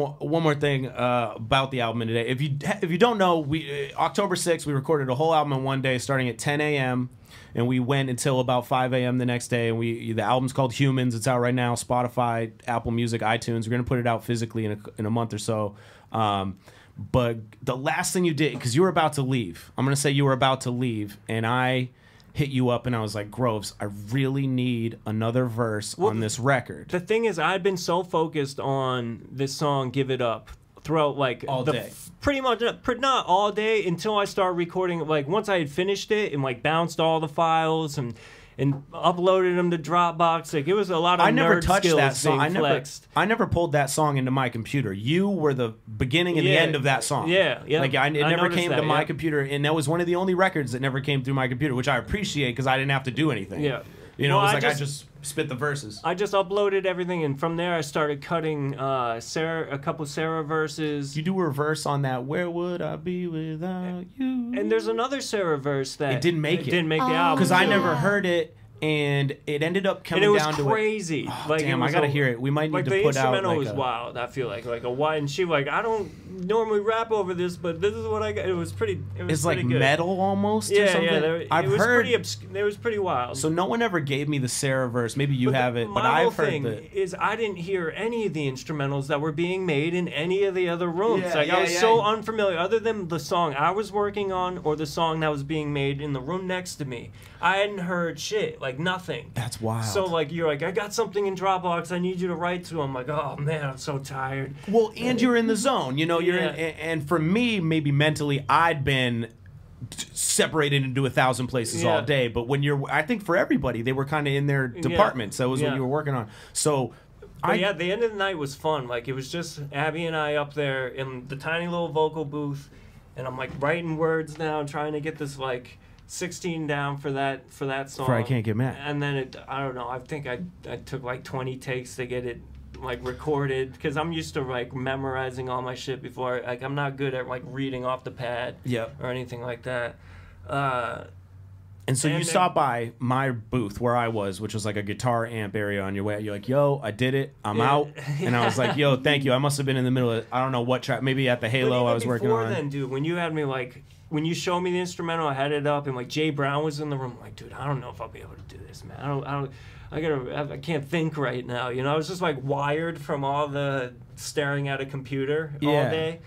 more thing about the album today. If you don't know, we October 6th we recorded a whole album in one day, starting at 10 a.m. and we went until about 5 a.m. the next day. And the album's called Humans. It's out right now, Spotify, Apple Music, iTunes. We're gonna put it out physically in a month or so. But the last thing you did, because you were about to leave, I'm gonna say you were about to leave, and I hit you up and I was like, Groves, I really need another verse on this record. The thing is, I'd been so focused on this song, Give It Up, throughout like all day. Pretty much, not all day, until I started recording. Like once I had finished it and like bounced all the files and uploaded them to Dropbox. Like it was a lot of I never nerd touched skills that song. being flexed. I never pulled that song into my computer. You were the beginning and the end of that song. Yeah, yeah. Like it never came to my yeah. computer, and that was one of the only records that never came through my computer, which I appreciate because I didn't have to do anything. Yeah. You know, Well, it was like I just spit the verses. I just uploaded everything, and from there I started cutting a couple Sarah verses. You do a verse on that. Where would I be without you? And there's another Sarah verse that It didn't make it. Didn't make the album because I Yeah. never heard it, and it ended up coming and it was down to crazy. Oh, like damn, it was I gotta hear it. We might need like to the put out instrumental like was wild. I feel like a wide, and she like I don't normally rap over this, but this is what I got. It was pretty. It was It's like pretty good. metal almost. Or Yeah, something. yeah. I've it was heard. It was pretty wild. So no one ever gave me the Sarah verse. Maybe you have it, but my whole I've heard thing the. is I didn't hear any of the instrumentals that were being made in any of the other rooms. Yeah, like yeah, I was yeah. so unfamiliar, other than the song I was working on or the song that was being made in the room next to me. I hadn't heard shit, like nothing. That's wild. So like you're like, I got something in Dropbox. I need you to write to. I'm like, oh man, I'm so tired. Well, and you're in the zone. You know, you're Yeah. and for me, maybe mentally, I'd been separated into 1,000 places Yeah. all day. But when you're, I think for everybody, they were kind of in their departments. That was what Yeah. you were working on. So. But yeah, the end of the night was fun. Like it was just Abby and I up there in the tiny little vocal booth, and I'm like writing words down, trying to get this like 16 down for that song. For I Can't Get Mad. And then I don't know. I think I took like 20 takes to get it like recorded, because I'm used to like memorizing all my shit before. Like I'm not good at like reading off the pad. Yep. Or anything like that. And so you And stopped by my booth where I was, which was like a guitar amp area on your way. You're like, yo, I did it. I'm Yeah. out. And I was like, yo, thank you. I must have been in the middle of, I don't know what track, maybe at the Halo I was working on. Then, dude, when you had me like, when you showed me the instrumental, I had it up, and like Jay Brown was in the room. I'm like, dude, I don't know if I'll be able to do this, man. I can't think right now. You know, I was just like wired from all the staring at a computer all Yeah. day.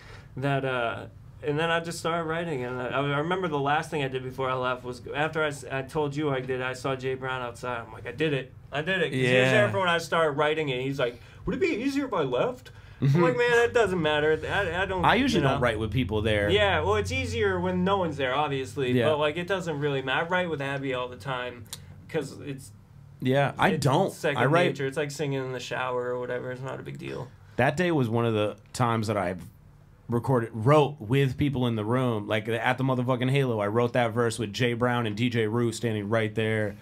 And then I just started writing, and I remember the last thing I did before I left was after I told you I saw Jay Brown outside. I'm like, I did it. 'Cause he was there for when I started writing it. He's like, would it be easier if I left? I'm like, man, it doesn't matter. I don't. I usually you know. don't write with people there. Yeah, well, it's easier when no one's there, obviously. Yeah. But like, it doesn't really matter. I write with Abby all the time because it's. Yeah, I it's don't. Second I write. nature. It's like singing in the shower or whatever. It's not a big deal. That day was one of the times that I wrote with people in the room, like at the motherfucking Halo. I wrote that verse with Jay Brown and DJ Rue standing right there.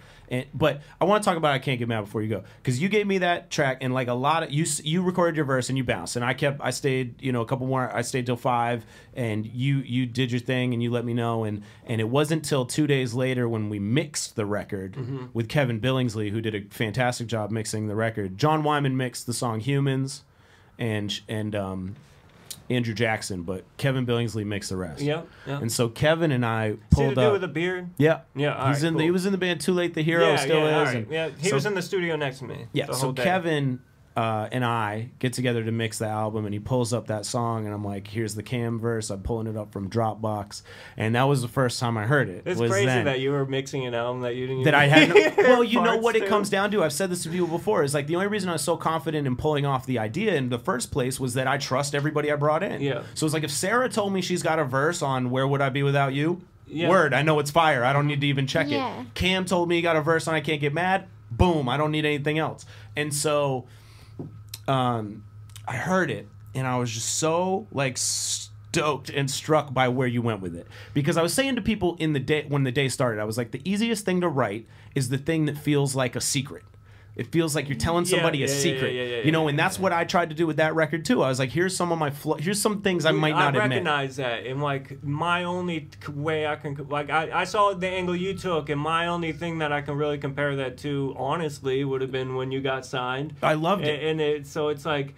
But I want to talk about I Can't Get Mad before you go, because you gave me that track, and like a lot of you recorded your verse and you bounced, and I stayed, you know, a couple more. I stayed till 5, and you did your thing and you let me know, and it wasn't till 2 days later when we mixed the record with Kevin Billingsley, who did a fantastic job mixing the record. John Wyman mixed the song Humans, and Andrew Jackson, but Kevin Billingsley mixed the rest. Yep. Yeah. And so Kevin and I See pulled the dude up. with a beard? Yeah. Yeah, all He's right, in. cool. He was in the band Too Late the Hero. Still all is. right. And Yeah, he so- was in the studio next to me. Yeah. the So whole day. Kevin and I get together to mix the album, and he pulls up that song, and I'm like, "Here's the Cam verse." I'm pulling it up from Dropbox, and that was the first time I heard it. It's was crazy then. that you were mixing an album that you didn't. That I even had. Well, you know parts what it to. comes down to. I've said this to people before. Is like the only reason I was so confident in pulling off the idea in the first place was that I trust everybody I brought in. Yeah. So it's like if Sarah told me she's got a verse on "Where Would I Be Without You," Yeah. word, I know it's fire. I don't need to even check Yeah. it. Cam told me he got a verse on "I Can't Get Mad." Boom. I don't need anything else. And so, I heard it, and I was just so like stoked and struck by where you went with it, because I was saying to people in the day when the day started, I was like, the easiest thing to write is the thing that feels like a secret. It feels like you're telling somebody a secret, you know, and that's what I tried to do with that record too. I was like, here's some of my here's some things I might not admit. I recognize that, and like my only way I can like I saw the angle you took, and my only thing that I can really compare that to, honestly, would have been when you got signed. I loved it, and so it's like,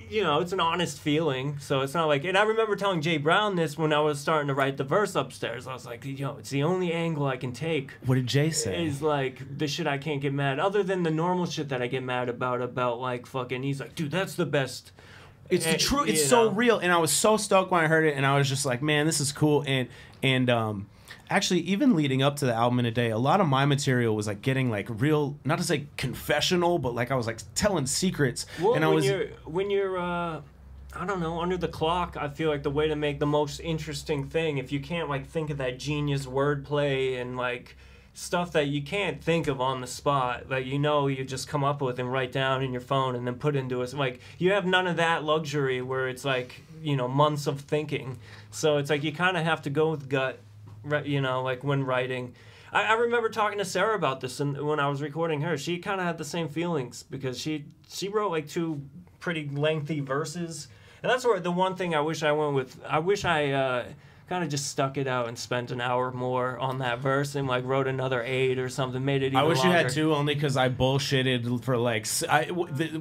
you know, it's an honest feeling. So it's not like, and I remember telling Jay Brown this when I was starting to write the verse upstairs. I was like, you know, it's the only angle I can take. What did Jay say? Is like the shit I can't get mad, other than the normal shit that I get mad about like fucking. He's like, dude, that's the best. It's the truth. It's so real, and I was so stoked when I heard it, and I was just like, man, this is cool. And actually, even leading up to the album in a day, a lot of my material was like getting like real, not to say confessional, but like I was like telling secrets. Well, and when you're I don't know, under the clock, I feel like the way to make the most interesting thing, if you can't like think of that genius wordplay and like stuff that you can't think of on the spot, like, you know, you just come up with and write down in your phone and then put into it. Like, you have none of that luxury where it's like, you know, months of thinking. So it's like you kind of have to go with gut, you know, like when writing. I remember talking to Sarah about this, and when I was recording her, she kind of had the same feelings, because she wrote like 2 pretty lengthy verses, and that's where the one thing I wish I went with. I wish I kind of just stuck it out and spent an hour more on that verse and like wrote another 8 or something, made it even I wish longer. you had 2, only because I bullshitted for like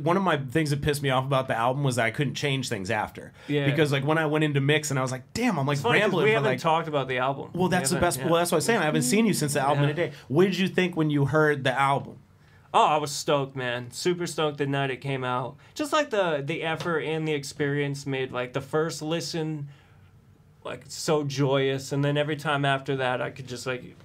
one of my things that pissed me off about the album was that I couldn't change things after. Yeah. Because like when I went into mix and I was like, damn, I'm like rambling. We for haven't like talked about the album. Well, that's the best. Yeah. Well, that's what I'm saying. I haven't seen you since the album in a day. What did you think when you heard the album? Oh, I was stoked, man. Super stoked the night it came out. Just like the effort and the experience made like the first listen like so joyous, and then every time after that I could just like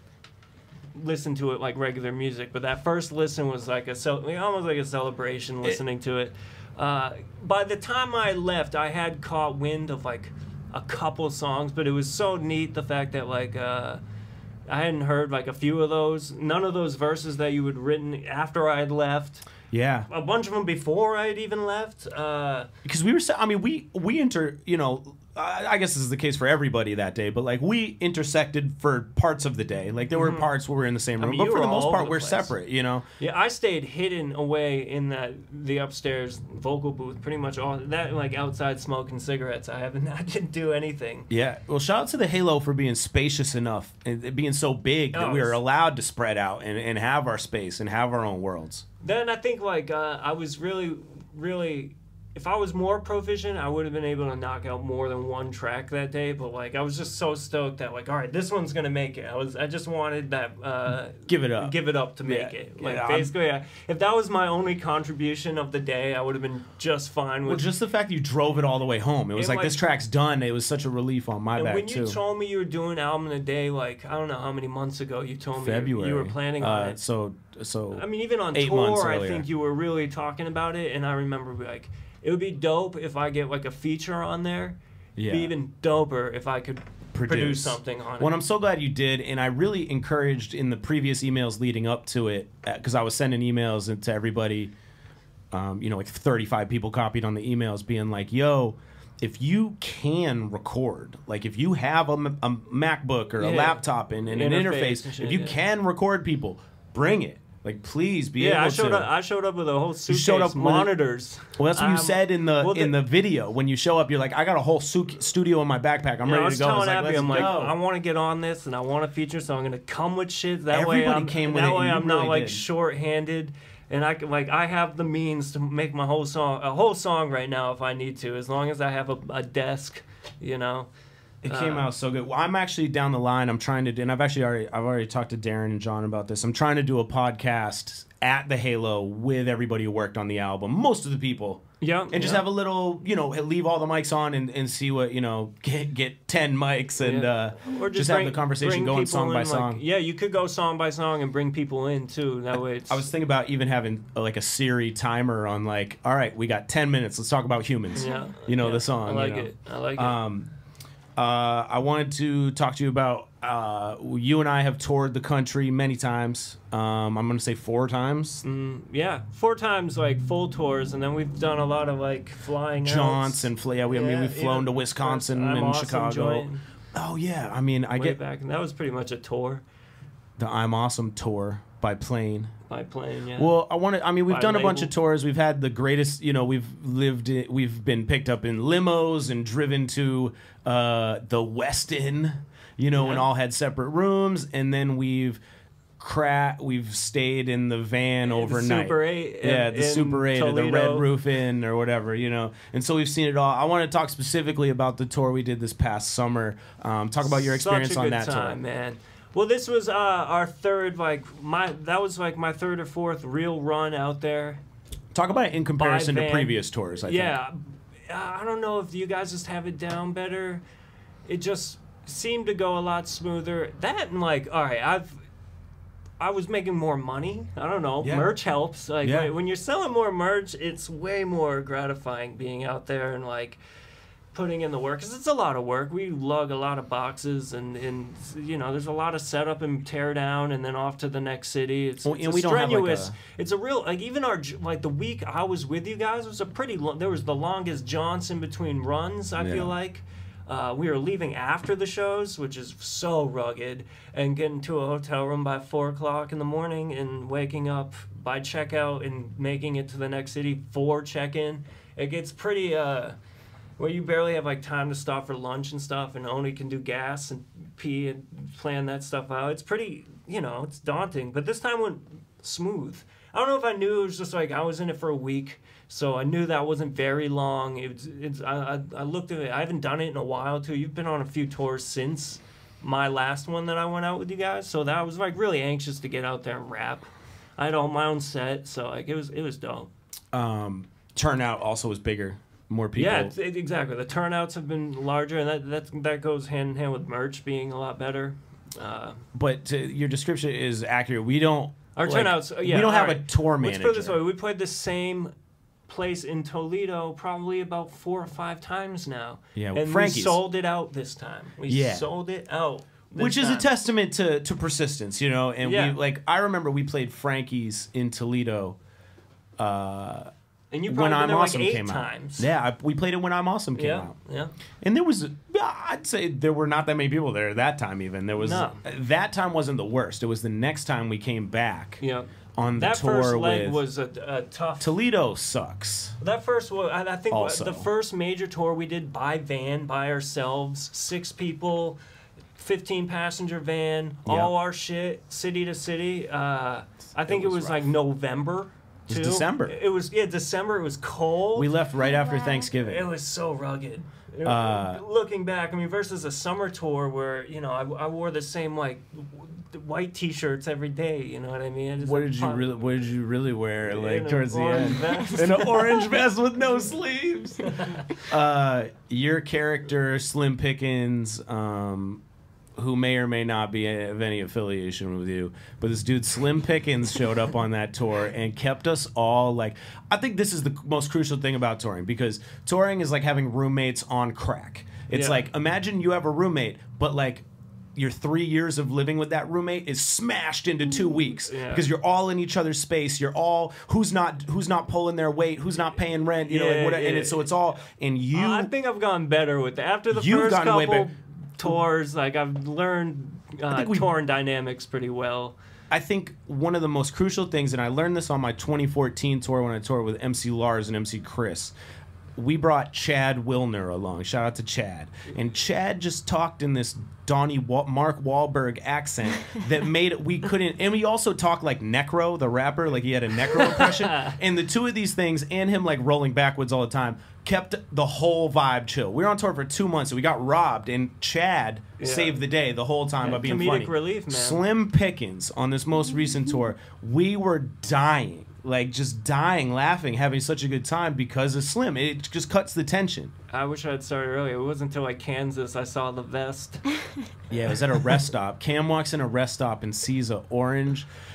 listen to it like regular music. But that first listen was like almost like a celebration listening to it. By the time I left, I had caught wind of like a couple songs, but it was so neat the fact that like I hadn't heard like a few of those. None of those verses that you had written after I had left. Yeah. A bunch of them before I had even left. Because we were, I mean, we you know, I guess this is the case for everybody that day, but like we intersected for parts of the day. Like there were parts where we were in the same room, but for the most part we're separate, you know? Yeah, I stayed hidden away in the upstairs vocal booth pretty much all that, like outside smoking cigarettes. I didn't do anything. Yeah. Well, shout out to the Halo for being spacious enough and being so big that we were allowed to spread out and have our space and have our own worlds. Then I think like I was really, if I was more proficient, I would have been able to knock out more than 1 track that day. But like I was just so stoked that like, all right, this one's gonna make it. I just wanted that give it up to make it. Like basically, if that was my only contribution of the day, I would have been just fine with. Well, just the fact that you drove it all the way home, it was like this track's done. It was such a relief on my back too. When you told me you were doing album in a day, like I don't know how many months ago you told me February. You were planning on it. So I mean, even on tour, I think you were really talking about it, and I remember like, it would be dope if I get like a feature on there. Yeah. It'd be even doper if I could produce something on it. Well, I'm so glad you did, and I really encouraged in the previous emails leading up to it, because I was sending emails to everybody, you know, like 35 people copied on the emails being like, yo, if you can record, like if you have a MacBook or a laptop and an interface, if you can record people, bring it. Like, please be able to. I showed up with a whole suitcase, monitors. Well, that's what you said in the video. When you show up, you're like, I got a whole studio in my backpack. I'm ready to go. I'm like, I want to get on this, and I want a feature, so I'm going to come with shit. That way I'm not like short-handed. And I have the means to make my whole song right now if I need to, as long as I have a desk, you know. It came out so good. Well, I'm actually down the line. I'm trying to, and I've already talked to Darren and John about this. I'm trying to do a podcast at the Halo with everybody who worked on the album, most of the people. Yeah. And just have a little, you know, leave all the mics on and see what, you know, get 10 mics and or just have the conversation going song by song. Yeah, you could go song by song and bring people in too. That way it's... I was thinking about even having like a Siri timer on like, all right, we got 10 minutes. Let's talk about Humans. Yeah. You know, the song. I like it. I wanted to talk to you about you and I have toured the country many times. I'm going to say 4 times. Yeah, 4 times like full tours, and then we've done a lot of like flying jaunts and we've flown to Wisconsin and Chicago. Oh yeah, I mean I get back, and that was pretty much a tour. the I'm Awesome tour by plane. By plane, yeah. Well, I mean, we've By done a bunch label. of tours. We've had the greatest, we've been picked up in limos and driven to the Westin, and all had separate rooms. And then we've stayed in the van overnight. Super 8. The Super 8 or the Red Toledo. Roof Inn or whatever, And so we've seen it all. I want to talk specifically about the tour we did this past summer. Talk about your experience on that time, tour. Man. Well, this was our third, that was my third or fourth real run out there. Talk about it in comparison to van. previous tours, I think. Yeah. I don't know if you guys just have it down better. It just seemed to go a lot smoother. That and all right, I was making more money. I don't know. Yeah. Merch helps. Yeah. When you're selling more merch, it's way more gratifying being out there and putting in the work, because it's a lot of work. We lug a lot of boxes, and there's a lot of setup and tear down, and then off to the next city. It's and a we don't have, strenuous. It's a real even our the week I was with you guys was a pretty. There was the longest jaunts in between runs. I feel like. We were leaving after the shows, which is so rugged, and getting to a hotel room by 4 o'clock in the morning, and waking up by checkout and making it to the next city for check-in. It gets pretty. Where you barely have time to stop for lunch and stuff, and only can do gas and pee and plan that stuff out. It's pretty, it's daunting. But this time went smooth. I don't know if I knew it was just I was in it for a week, so I knew that wasn't very long. I looked at it. I haven't done it in a while too. You've been on a few tours since my last one that I went out with you guys, so that I was really anxious to get out there and rap. I had all my own set, so it was dope. Turnout also was bigger. More people. Yeah, exactly. The turnouts have been larger, and that goes hand in hand with merch being a lot better. But your description is accurate. We don't. Our turnouts. Yeah, we don't have right. a tour manager. Let's put it this way: we played the same place in Toledo probably about 4 or 5 times now. Yeah, and Frankie's. we sold it out this time. We sold it out. Which is a testament to persistence, And we I remember we played Frankie's in Toledo. And you when probably I'm been there Awesome 8 came times. out. Yeah, we played it when I'm Awesome came out. Yeah. And there was, I'd say there were not that many people there that time even. There was that time wasn't the worst. It was the next time we came back. Yeah. On the that tour first leg with was a tough. Toledo sucks. That first one, I think Also. the first major tour we did by van, by ourselves, 6 people, 15 passenger van, all our shit, city to city. I think it was rough. November. It was December. It was December. It was cold. We left right after Thanksgiving. It was so rugged. Looking back, versus a summer tour where I wore the same white T-shirts every day. You know what I mean? What did you really wear? In Towards the an end, orange vest. in an orange vest with no sleeves. Your character, Slim Pickens, who may or may not be of any affiliation with you, but this dude Slim Pickens showed up on that tour and kept us all I think this is the most crucial thing about touring, because touring is like having roommates on crack. It's imagine you have a roommate, but your 3 years of living with that roommate is smashed into 2 weeks because you're all in each other's space. You're all who's not pulling their weight, who's not paying rent, and so it's all. And you, I think I've gotten better with that. After the You've first gotten way couple better. tours, I've learned touring dynamics pretty well. I think one of the most crucial things, and I learned this on my 2014 tour when I toured with MC Lars and MC Chris. We brought Chad Wilner along. Shout out to Chad. And Chad just talked in this Mark Wahlberg accent that made it, we couldn't, and we also talked like Necro, the rapper, he had a Necro impression. And the two of these things, and him rolling backwards all the time, kept the whole vibe chill. We were on tour for 2 months, and we got robbed, and Chad saved the day the whole time by being comedic funny. relief, man. Slim Pickens on this most recent tour, we were dying. Just dying, laughing, having such a good time because of Slim. It just cuts the tension. I wish I had started earlier. It wasn't until Kansas I saw the vest. Yeah, it was at a rest stop. Cam walks in a rest stop and sees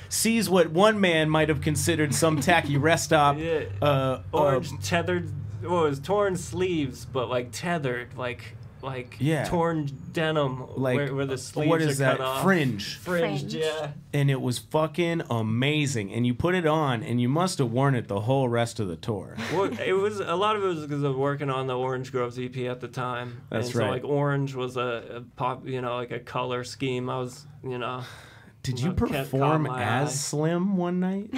sees what one man might have considered some tacky rest stop. Orange tethered, well, it was torn sleeves, but tethered, torn denim, where the sleeves what is are that? cut off. Fringed, yeah. And it was fucking amazing. And you put it on, and you must have worn it the whole rest of the tour. Well, it was a lot of it was because I was working on the Orange Groves EP at the time. That's and right. So orange was a pop, a color scheme. I was, Did you Caught perform my as eye. Slim one night?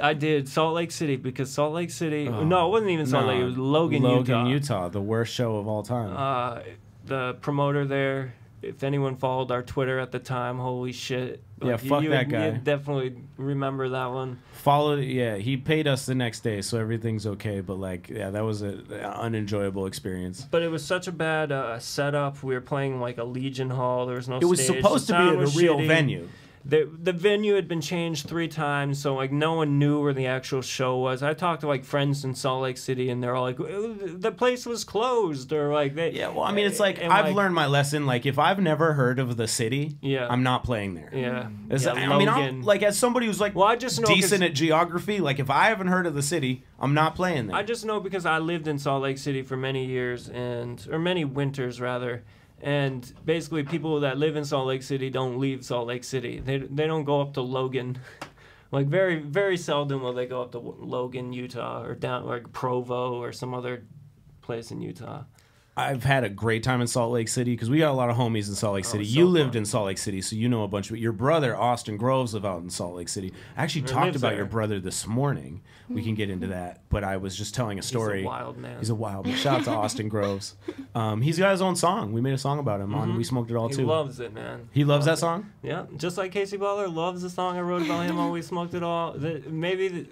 I did Salt Lake City because Salt Lake City. No, it wasn't even Salt Lake. It was Logan, Utah, the worst show of all time. The promoter there. If anyone followed our Twitter at the time, holy shit! Yeah, fuck that guy. You definitely remember that one. He paid us the next day, so everything's okay. But like, yeah, that was an unenjoyable experience. But it was such a bad setup. We were playing like a Legion Hall. There was no. It was stage. supposed The to be sound at a was real shitty. venue. The venue had been changed 3 times, so like no one knew where the actual show was. I talked to like friends in Salt Lake City, and they're all like, "The place was closed," or like they. Yeah, well, I mean, it's like and, I've learned my lesson. Like, if I've never heard of the city, Yeah. I'm not playing there. Yeah. I mean, I'm, like as somebody who's like Well, I just know decent 'cause- at geography, like if I haven't heard of the city, I'm not playing there. I just know because I lived in Salt Lake City for many years or many winters rather, and basically people that live in Salt Lake City don't leave Salt Lake City. They don't go up to Logan. Like very very seldom will they go up to Logan, Utah, or down like Provo or some other place in Utah. I've had a great time in Salt Lake City because we got a lot of homies in Salt Lake City. so You lived fun. in Salt Lake City, so you know a bunch of it. Your brother, Austin Groves, live out in Salt Lake City. I actually talked lives about there. your brother this morning. We can get into that, but I was just telling a story. He's a wild man. He's a wild man. Shout out to Austin Groves. He's got his own song. We made a song about him on We Smoked It All He too. loves it, man. He loves that song? Yeah, just like Casey Butler loves the song I wrote about him on We Smoked It All.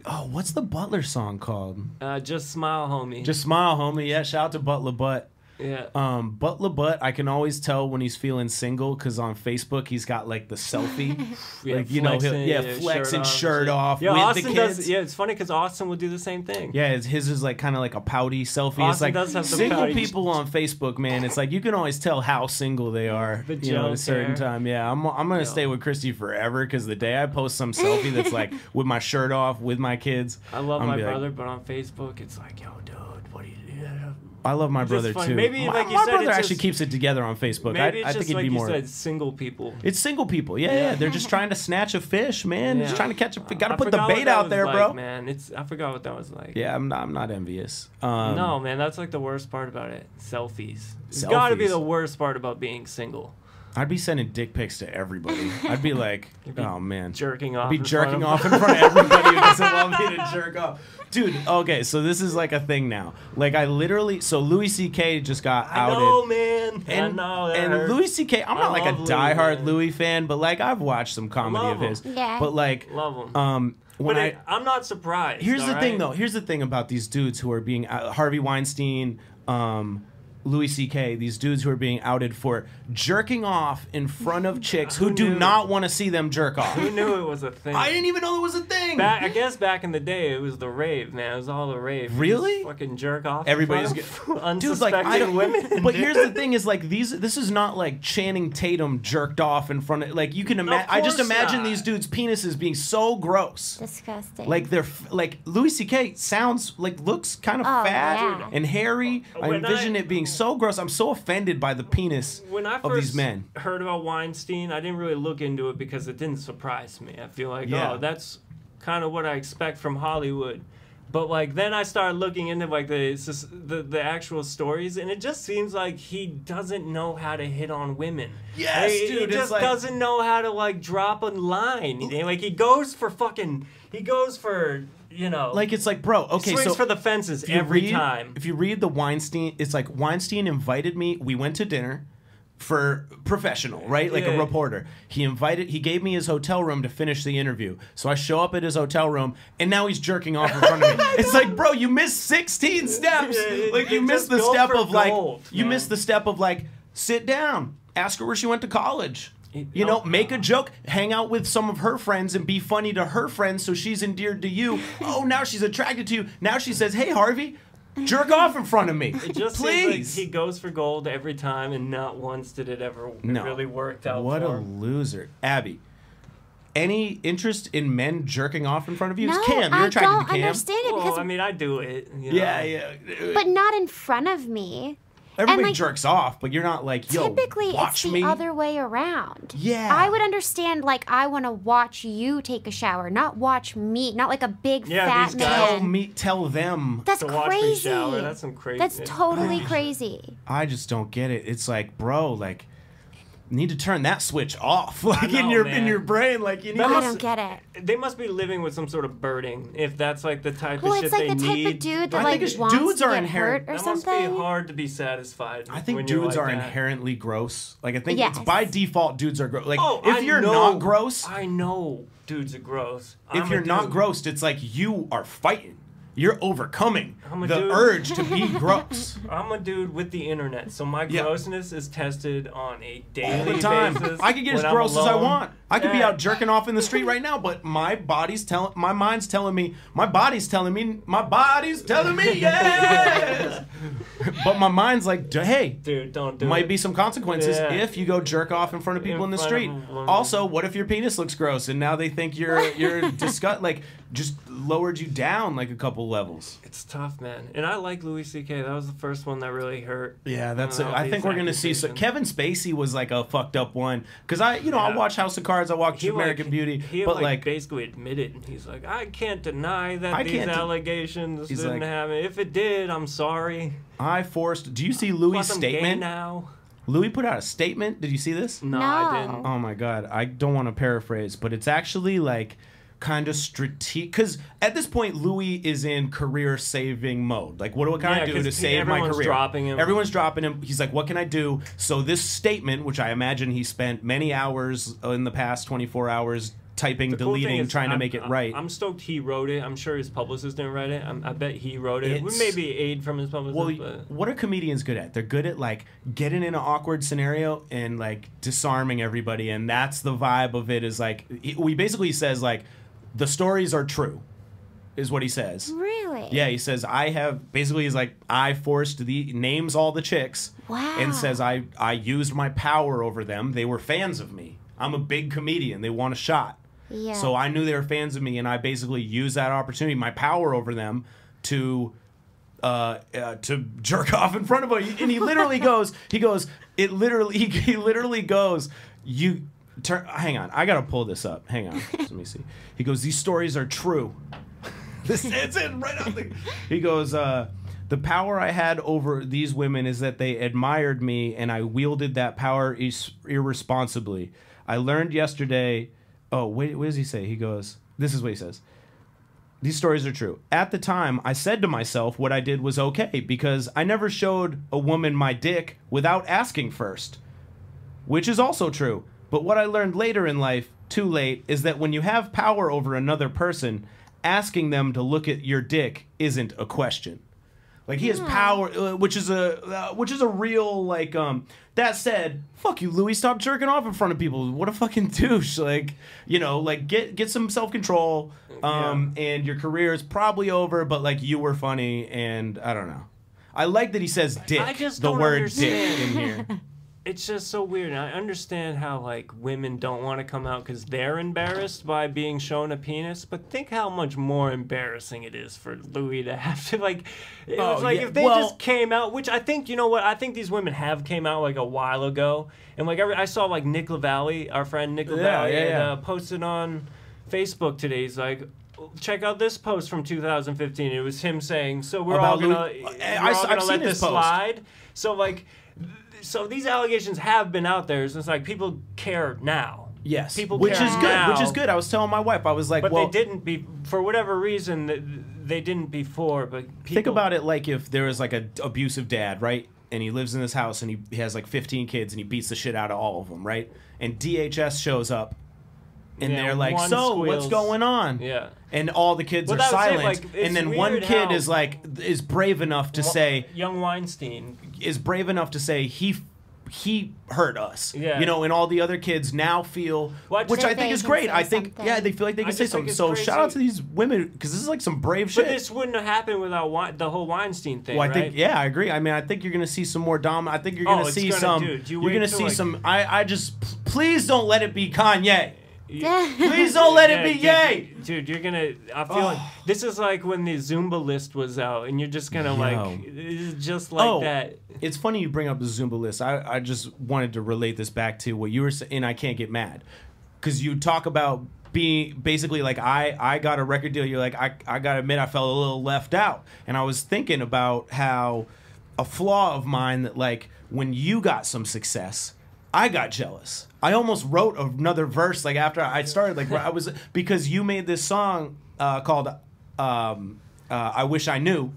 Oh, what's the Butler song called? Just Smile, Homie. Just Smile, homie. Yeah, shout out to Butler Butt. Yeah. Butler Butt, I can always tell when he's feeling single because on Facebook he's got like the selfie, like you know, flexing shirt off Yeah, with Austin the kids. does. Yeah, it's funny because Austin would do the same thing. Yeah, his is like kind of like a pouty selfie. Austin it's like does have the single pouty- people on Facebook, man. It's like you can always tell how single they are. The You know, at a joke certain there. time. Yeah, I'm gonna stay with Christy forever because the day I post some selfie that's like with my shirt off with my kids, I love I'm my gonna be like, brother, but on Facebook it's like, yo, dude, what do you do? I love my Just brother funny. too. Maybe, my like you my said, brother it's actually just- keeps it together on Facebook. Maybe I it's think just it'd like be you more. said, single people. It's single people. Yeah. They're just trying to snatch a fish, man. Just Yeah. trying to catch a fish. Got to I put the forgot what bait that out was there, like, bro. Man, I forgot what that was like. Yeah, I'm not envious. No, man, that's like the worst part about it. Selfies. It's got to be Selfies. the worst part about being single. I'd be sending dick pics to everybody. I'd be like, oh man, Jerking off. I'd be in front jerking of- off in front of everybody who doesn't want me to jerk off. Dude, okay, so this is like a thing now. Like I literally, so Louis C.K. just got I outed. know, man. I And, know. That and hurt. Louis C.K. I'm I not like a love Louis, diehard man. Louis fan, but like I've watched some comedy love of him. his. Yeah. But like, Love him. when But I'm not surprised. Here's the thing, alright? though. Here's the thing about these dudes who are being Harvey Weinstein, Louis C.K. These dudes who are being outed for jerking off in front of chicks who do knew? not want to see them jerk off. Who knew it was a thing? I didn't even know it was a thing. I guess back in the day, it was the rave, man. It was all the rave. You Really? just fucking jerk off. Everybody's in front of Dude, like I unsuspecting don't. women. But here's the thing: is like this is not like Channing Tatum jerked off in front of like you can imagine. I just course imagine not. these dudes' penises being so gross. Disgusting. Like they're like Louis C.K. sounds like looks kind of Oh, fat yeah. and hairy. I When envision I- it being so gross. I'm so offended by the penis When I of these first men. heard about Weinstein, I didn't really look into it because it didn't surprise me. I feel like, Yeah. oh, that's kind of what I expect from Hollywood. But like then I started looking into like the actual stories, and it just seems like he doesn't know how to hit on women. Yes, Like, dude, He it's just like- doesn't know how to like drop a line. Like he goes for you know Like it's like, bro, okay, swings so for the fences if you every read- time. If you read the Weinstein, it's like Weinstein invited me. We went to dinner for professional, right? Like a Yeah. reporter. He gave me his hotel room to finish the interview. So I show up at his hotel room and now he's jerking off in front of me. It's like, bro, you missed 16 steps. Yeah, Like you just missed the go step for of like, gold, you man. missed the step of like, sit down, ask her where she went to college. You know, Oh. make a joke, hang out with some of her friends and be funny to her friends so she's endeared to you. Oh, now she's attracted to you. Now she says, hey, Harvey, jerk off in front of me. It just Please. seems like he goes for gold every time, and not once did it ever No. really worked out What for a him. loser. Abby, any interest in men jerking off in front of you? no, It's Cam. You're I attracted don't to Cam. understand it because, Well, I mean, I do it. You know? Yeah. but not in front of me. Everybody like, jerks off, but you're not like, yo, Typically, it's watch the me. other way around. Yeah. I would understand, like, I want to watch you take a shower, not watch me, not like a big Yeah, fat these guys- man. Tell them. That's To watch crazy. me shower, that's some crazy. That's totally crazy. I just don't get it. It's like, bro, like, need to turn that switch off, like know, in your brain, like you need. I don't get it. They must be living with some sort of birding, if that's like the type Well, of shit it's like they the type need. of dude that I like think it's- wants dudes to are get inherent- hurt or That must something. be hard to be satisfied. I think when you're dudes like are that. inherently gross. Like I think Yes. it's by default dudes are gross. Like Oh, if I you're know. not gross, I know dudes are gross. if I'm you're a not dude. gross, it's like you are fighting. You're overcoming I'm a the dude. urge to be gross. I'm a dude with the internet, so my Yeah. grossness is tested on a All daily the time. basis. I could get as when I'm gross as I alone. want. I could be Yeah. out jerking off in the street right now, but my mind's telling me, yes. But my mind's like, hey, Dude, don't do might it. be some consequences Yeah. if you go jerk off in front of people in the front street. of a woman. Also, what if your penis looks gross and now they think you're disgust, like just lowered you down like a couple levels. It's tough, man. And I like Louis C.K. That was the first one that really hurt. Yeah, that's it. All I these think we're gonna see some. accusations. Kevin Spacey was like a fucked up one because I Yeah. watch House of Cards, I watch He American Beauty, He but like basically admitted, he's like, I can't deny that I these can't de- allegations He's didn't like- happen. If it did, I'm sorry. I forced. Do you see Louis' Plus, I'm gay statement? now. Louis put out a statement. Did you see this? No, No. I didn't. Oh my god, I don't want to paraphrase, but it's actually like kind of strategic because at this point Louis is in career saving mode. Like, what can I Yeah, do 'cause to save my everyone's career? dropping him. Everyone's dropping him. He's like, what can I do? So this statement, which I imagine he spent many hours in the past 24 hours typing, The cool thing deleting, is trying to make it right. I'm stoked he wrote it. I'm sure his publicist didn't write it. I bet he wrote it. With maybe aid from his publicist. Well, but what are comedians good at? They're good at like getting in an awkward scenario and like disarming everybody, and that's the vibe of it. Is like he basically says like the stories are true, is what he says. Really? Yeah, he says he's like I forced names all the chicks. Wow. And says I used my power over them. They were fans of me. I'm a big comedian. They want a shot. Yeah. So I knew they were fans of me, and I basically used that opportunity, my power over them, to jerk off in front of him. And he literally goes, he literally goes, hang on, I gotta pull this up. Hang on, let me see. He goes, these stories are true. It's in right out there. He goes, the power I had over these women is that they admired me, and I wielded that power irresponsibly. I learned yesterday. Oh, wait, what does he say? He goes, this is what he says. These stories are true. At the time, I said to myself what I did was okay because I never showed a woman my dick without asking first, which is also true. But what I learned later in life, too late, is that when you have power over another person, asking them to look at your dick isn't a question. Like, he has power, which is a real, like, that said, fuck you, Louis, stop jerking off in front of people. What a fucking douche. Like, you know, like, get some self-control, and your career is probably over, but, like, you were funny, and I don't know. I like that he says dick, I just the don't word understand. dick in here. It's just so weird. And I understand how like women don't want to come out because they're embarrassed by being shown a penis. But think how much more embarrassing it is for Louis to have to like. It was like if they just came out, which I think you know what I think these women have came out like a while ago, and like I saw like Nick LaValle, our friend Nick LaValle, posted on Facebook today. He's like, check out this post from 2015. It was him saying, "So we're all gonna let this slide." So like. So these allegations have been out there. So it's like people care now. Yes, people which care is good. now, Which is good. I was telling my wife, I was like, but well, they didn't be for whatever reason. They didn't before. But people, think about it like if there was like an abusive dad, right? And he lives in this house and he has like 15 kids and he beats the shit out of all of them, right? And DHS shows up. And they're like, so squeals. what's going on? Yeah. And all the kids are silent. And then one kid is brave enough to say, young Weinstein is brave enough to say he hurt us. Yeah. You know, and all the other kids now feel, which I think is great. I think, yeah, they feel like they can say something. So shout out to these women because this is like some brave shit. But this wouldn't have happened without the whole Weinstein thing. Well, I right? think, yeah, I agree. I mean, I think you're gonna see some more I think you're gonna see some. You're gonna see some. I just please don't let it be Kanye. Please don't let it be Ye. Dude, you're gonna. I feel like this is like when the Zumba list was out, and you're just gonna like. It's just like that. It's funny you bring up the Zumba list. I just wanted to relate this back to what you were saying. I can't get mad because you talk about being basically like I got a record deal. You're like I gotta admit I felt a little left out, and I was thinking about how a flaw of mine that like when you got some success. I got jealous. I almost wrote another verse like after I started. Like I was because you made this song called "I Wish I Knew"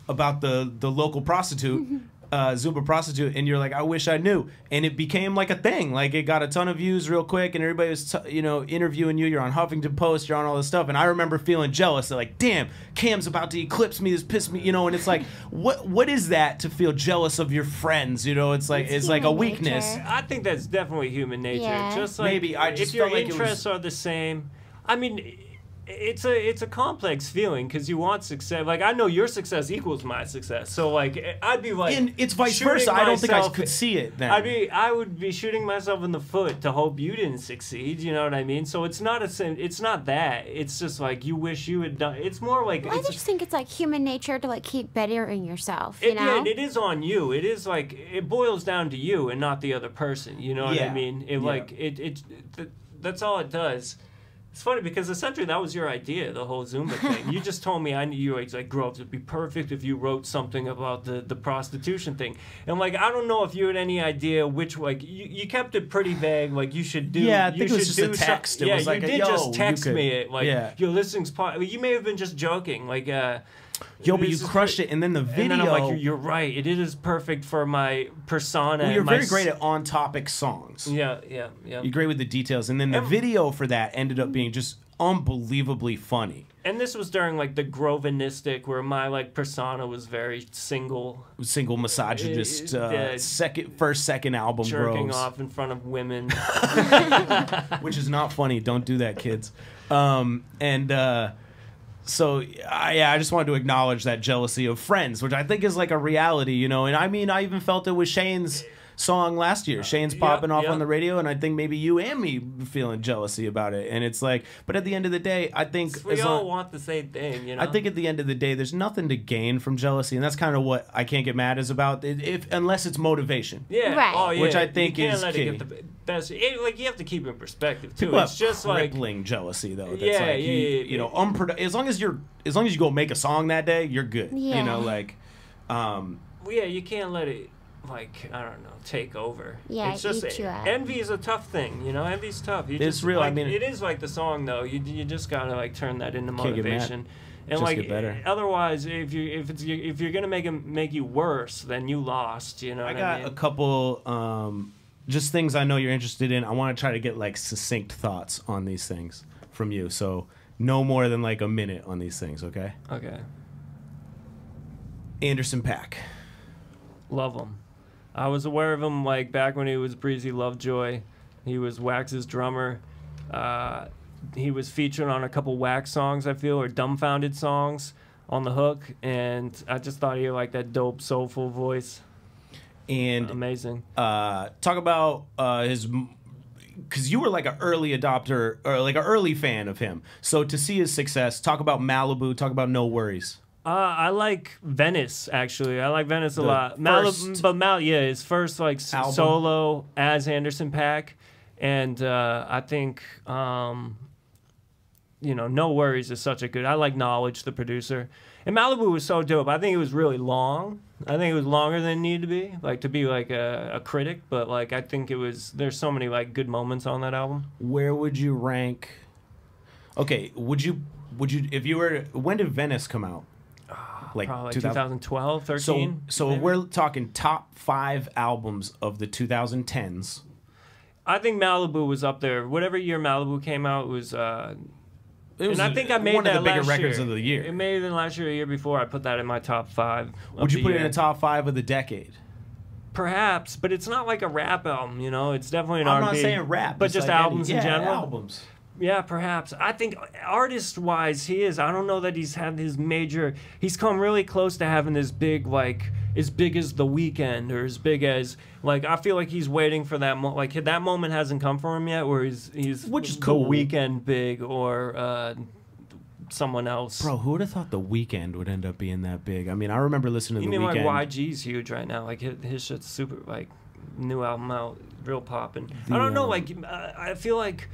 about the local prostitute, Zumba prostitute, and you're like, I wish I knew, and it became like a thing. Like it got a ton of views real quick, and everybody was interviewing you. You're on Huffington Post, you're on all this stuff, and I remember feeling jealous. They're like, damn, Cam's about to eclipse me. This pissed me, and it's like, what is that to feel jealous of your friends? It's like it's like a weakness. nature. I think that's definitely human nature. Yeah. Just like Maybe I just if your felt like it interests are the same. I mean, it's a complex feeling because you want success. Like I know your success equals my success, so like I'd be like, And it's vice shooting versa. I don't think I myself- could see it then. I would be shooting myself in the foot to hope you didn't succeed. You know what I mean? So it's not it's not that. It's just like you wish you had done. It's more like I just think it's like human nature to like keep bettering yourself. You know? Yeah, and it is on you. It is like it boils down to you and not the other person. You know what I Yeah. mean? That's all it does. It's funny because essentially that was your idea, the whole Zumba thing. You just told me I knew you like grow up to be perfect if you wrote something about the prostitution thing. And like I don't know if you had any idea which like you kept it pretty vague. Like you should do. Yeah, I you think it was should just a do text. some- It was like you a, did "Yo, just you text could-" me it like Yeah. your listening's part. You may have been just joking like. Yo, but this you is crushed great. it, and then the video. And then I'm like, you're right. It is perfect for my persona. Well, you're and my very great at on-topic songs. Yeah. You're great with the details, and then the video for that ended up being just unbelievably funny. And this was during like the Grovenistic, where my like persona was very single, Misogynist, Yeah. second album, jerking Groves, off in front of women. which is not funny. Don't do that, kids. So I just wanted to acknowledge that jealousy of friends, which I think is like a reality, And I mean, I even felt it with Shane's song last year. Shane's popping off on the radio, and I think maybe you and me feeling jealousy about it. And it's like, but at the end of the day, I think We all want the same thing, I think at the end of the day, there's nothing to gain from jealousy, and that's kind of what I Can't Get Mad is about. Unless it's motivation. Yeah. Right. Oh, yeah. Which I think you can't is let key. it get the best. Like you have to keep it in perspective too. People It's have just like crippling jealousy though. That's Yeah, like yeah. as long as you go make a song that day, you're good. Yeah. yeah, you can't let it like I don't know take over. Yeah, it's just eat you up. envy is a tough thing. Envy's tough. It's just, real, Like, I mean- it is like the song though. You just gotta like turn that into Can't get mad. motivation. And Just like get better. otherwise, if you're gonna make you worse, then you lost. You know. I what got I mean? a couple just things I know you're interested in. I want to try to get like succinct thoughts on these things from you. So no more than like a minute on these things, okay? Okay. Anderson .Paak. Love him. I was aware of him like back when he was Breezy Lovejoy. He was Wax's drummer. He was featured on a couple Wax songs, I feel, or Dumbfounded songs on the hook, and I just thought he had like that dope, soulful voice. And Amazing. talk about his, because you were like an early adopter or like an early fan of him. So to see his success, talk about Malibu, talk about No Worries. I like Venice actually. I like Venice a The lot. first His first like album. solo as Anderson .Paak, and I think No Worries is such a good. I like Knowledge, the producer, and Malibu was so dope. I think it was really long. I think it was longer than it needed to be, like to be like a critic. But like I think it was. There's so many like good moments on that album. Where would you rank? Okay, would you if you were? When did Venice come out? Like Probably 2012, 13. So maybe? we're talking top 5 albums of the 2010s. I think Malibu was up there. Whatever year Malibu came out was. It was And I think I made one that of the bigger last records year. of the year. It may have been last year or a year before. I put that in my top 5. Would you put it in the top 5 of the decade? Perhaps, but it's not like a rap album. It's definitely an I'm R&B. not saying rap, but it's just like albums in general. Albums. Yeah, perhaps. I think artist-wise, he is. I don't know that he's had his major. He's come really close to having this big, like, as big as The Weeknd or as big as, like, I feel like he's waiting for that. That moment hasn't come for him yet, where he's Which is cool. The Weeknd big or someone else. Bro, who would have thought The Weeknd would end up being that big? I mean, I remember listening to You The mean Weeknd. like YG's huge right now? Like his shit's super, like, new album out, real poppin'. I don't know, like, I feel like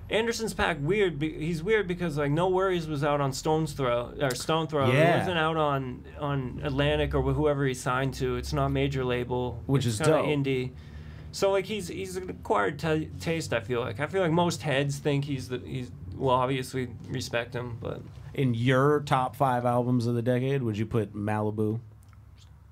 Anderson's .Paak weird. He's weird because like No Worries was out on Stone Throw. Yeah. It wasn't out on Atlantic or whoever he signed to. It's not major label, Which it's is kinda dope. indie. So like he's an acquired taste. I feel like most heads think he's well, obviously respect him, but In your top 5 albums of the decade, would you put Malibu?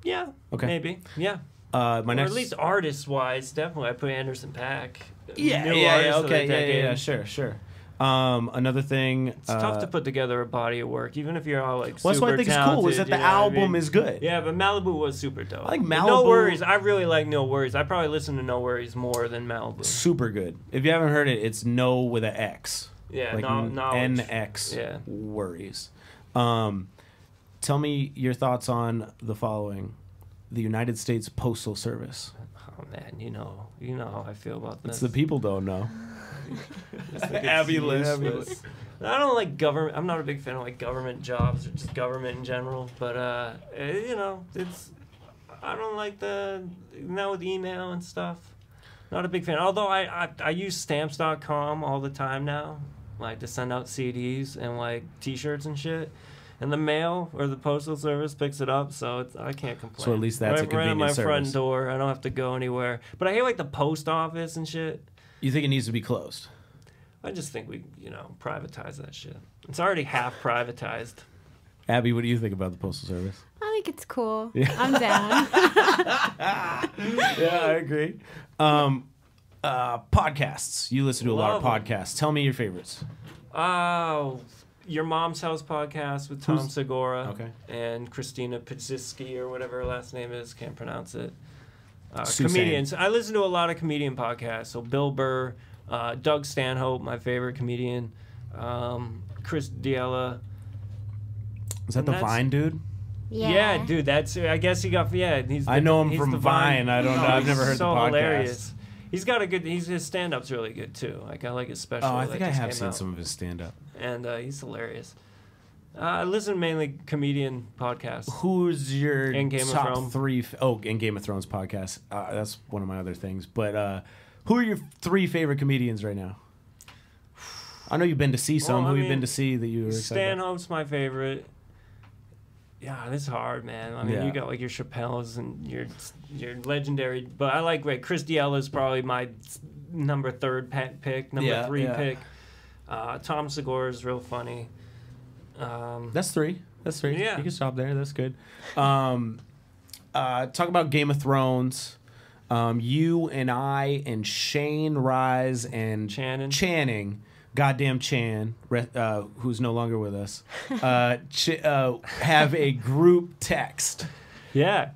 yeah, Okay. maybe, yeah. My Or next, at least artist-wise, definitely I put Anderson .Paak. yeah, New yeah, artist of the okay, decade. yeah, sure. Another thing, It's tough to put together a body of work, even if you're all like well, that's what I super think is talented. cool is that you the know what I album mean? is good. Yeah, but Malibu was super dope. I like But No Malibu- Worries. I really like No Worries. I probably listen to No Worries more than Malibu. Super good. If you haven't heard it, it's No with an X. Yeah, Like knowledge. NX Yeah. worries. Tell me your thoughts on the following: the United States Postal Service. Oh man, you know how I feel about this. It's the people don't know. I think it's Abby Liz. useless. I don't like government. I'm not a big fan of like government jobs or just government in general. But it's. I don't like now with email and stuff. Not a big fan. Although I use stamps.com all the time now, like to send out CDs and like T-shirts and shit. And the mail or the postal service picks it up, so I can't complain. So at least that's a right convenient on my service. front door. I don't have to go anywhere. But I hate like the post office and shit. You think it needs to be closed? I just think we, privatize that shit. It's already half privatized. Abby, what do you think about the Postal Service? I think it's cool. Yeah. I'm down. Yeah, I agree. Podcasts. You listen to a lot of Love 'em. podcasts. Tell me your favorites. Oh, Your Mom's House podcast with Tom Segura. Okay. And Christina Pazsiski or whatever her last name is. Can't pronounce it. Suzanne. Comedians. I listen to a lot of comedian podcasts. So Bill Burr, Doug Stanhope, my favorite comedian, Chris D'Elia. Is that And the that's- Vine dude? Yeah. Dude, I guess he got, he's I know him he's from the Vine. I don't know. I've he's never heard so the podcast. hilarious. His stand-up's really good, too. Like, I like his special. Oh, I that think I just have came seen out. some of his stand-up. And he's hilarious. I listen mainly comedian podcasts. Who's your And Game of top Thrones. 3? And Game of Thrones podcast. That's one of my other things. But who are your 3 favorite comedians right now? I know you've been to see some. Well, Who I you been mean, to see that you were excited about? Stanhope's my favorite. Yeah, this is hard, man. I mean, Yeah. you got like your Chappelle's and your legendary, but I like Chris D'Elia's probably my number 3 pick, number 3 pick. Tom Segura's real funny. That's 3. That's 3. Yeah. You can stop there. That's good. Talk about Game of Thrones. You and I and Shane Rise and Channing. Goddamn Chan, who's no longer with us, have a group text. Yeah.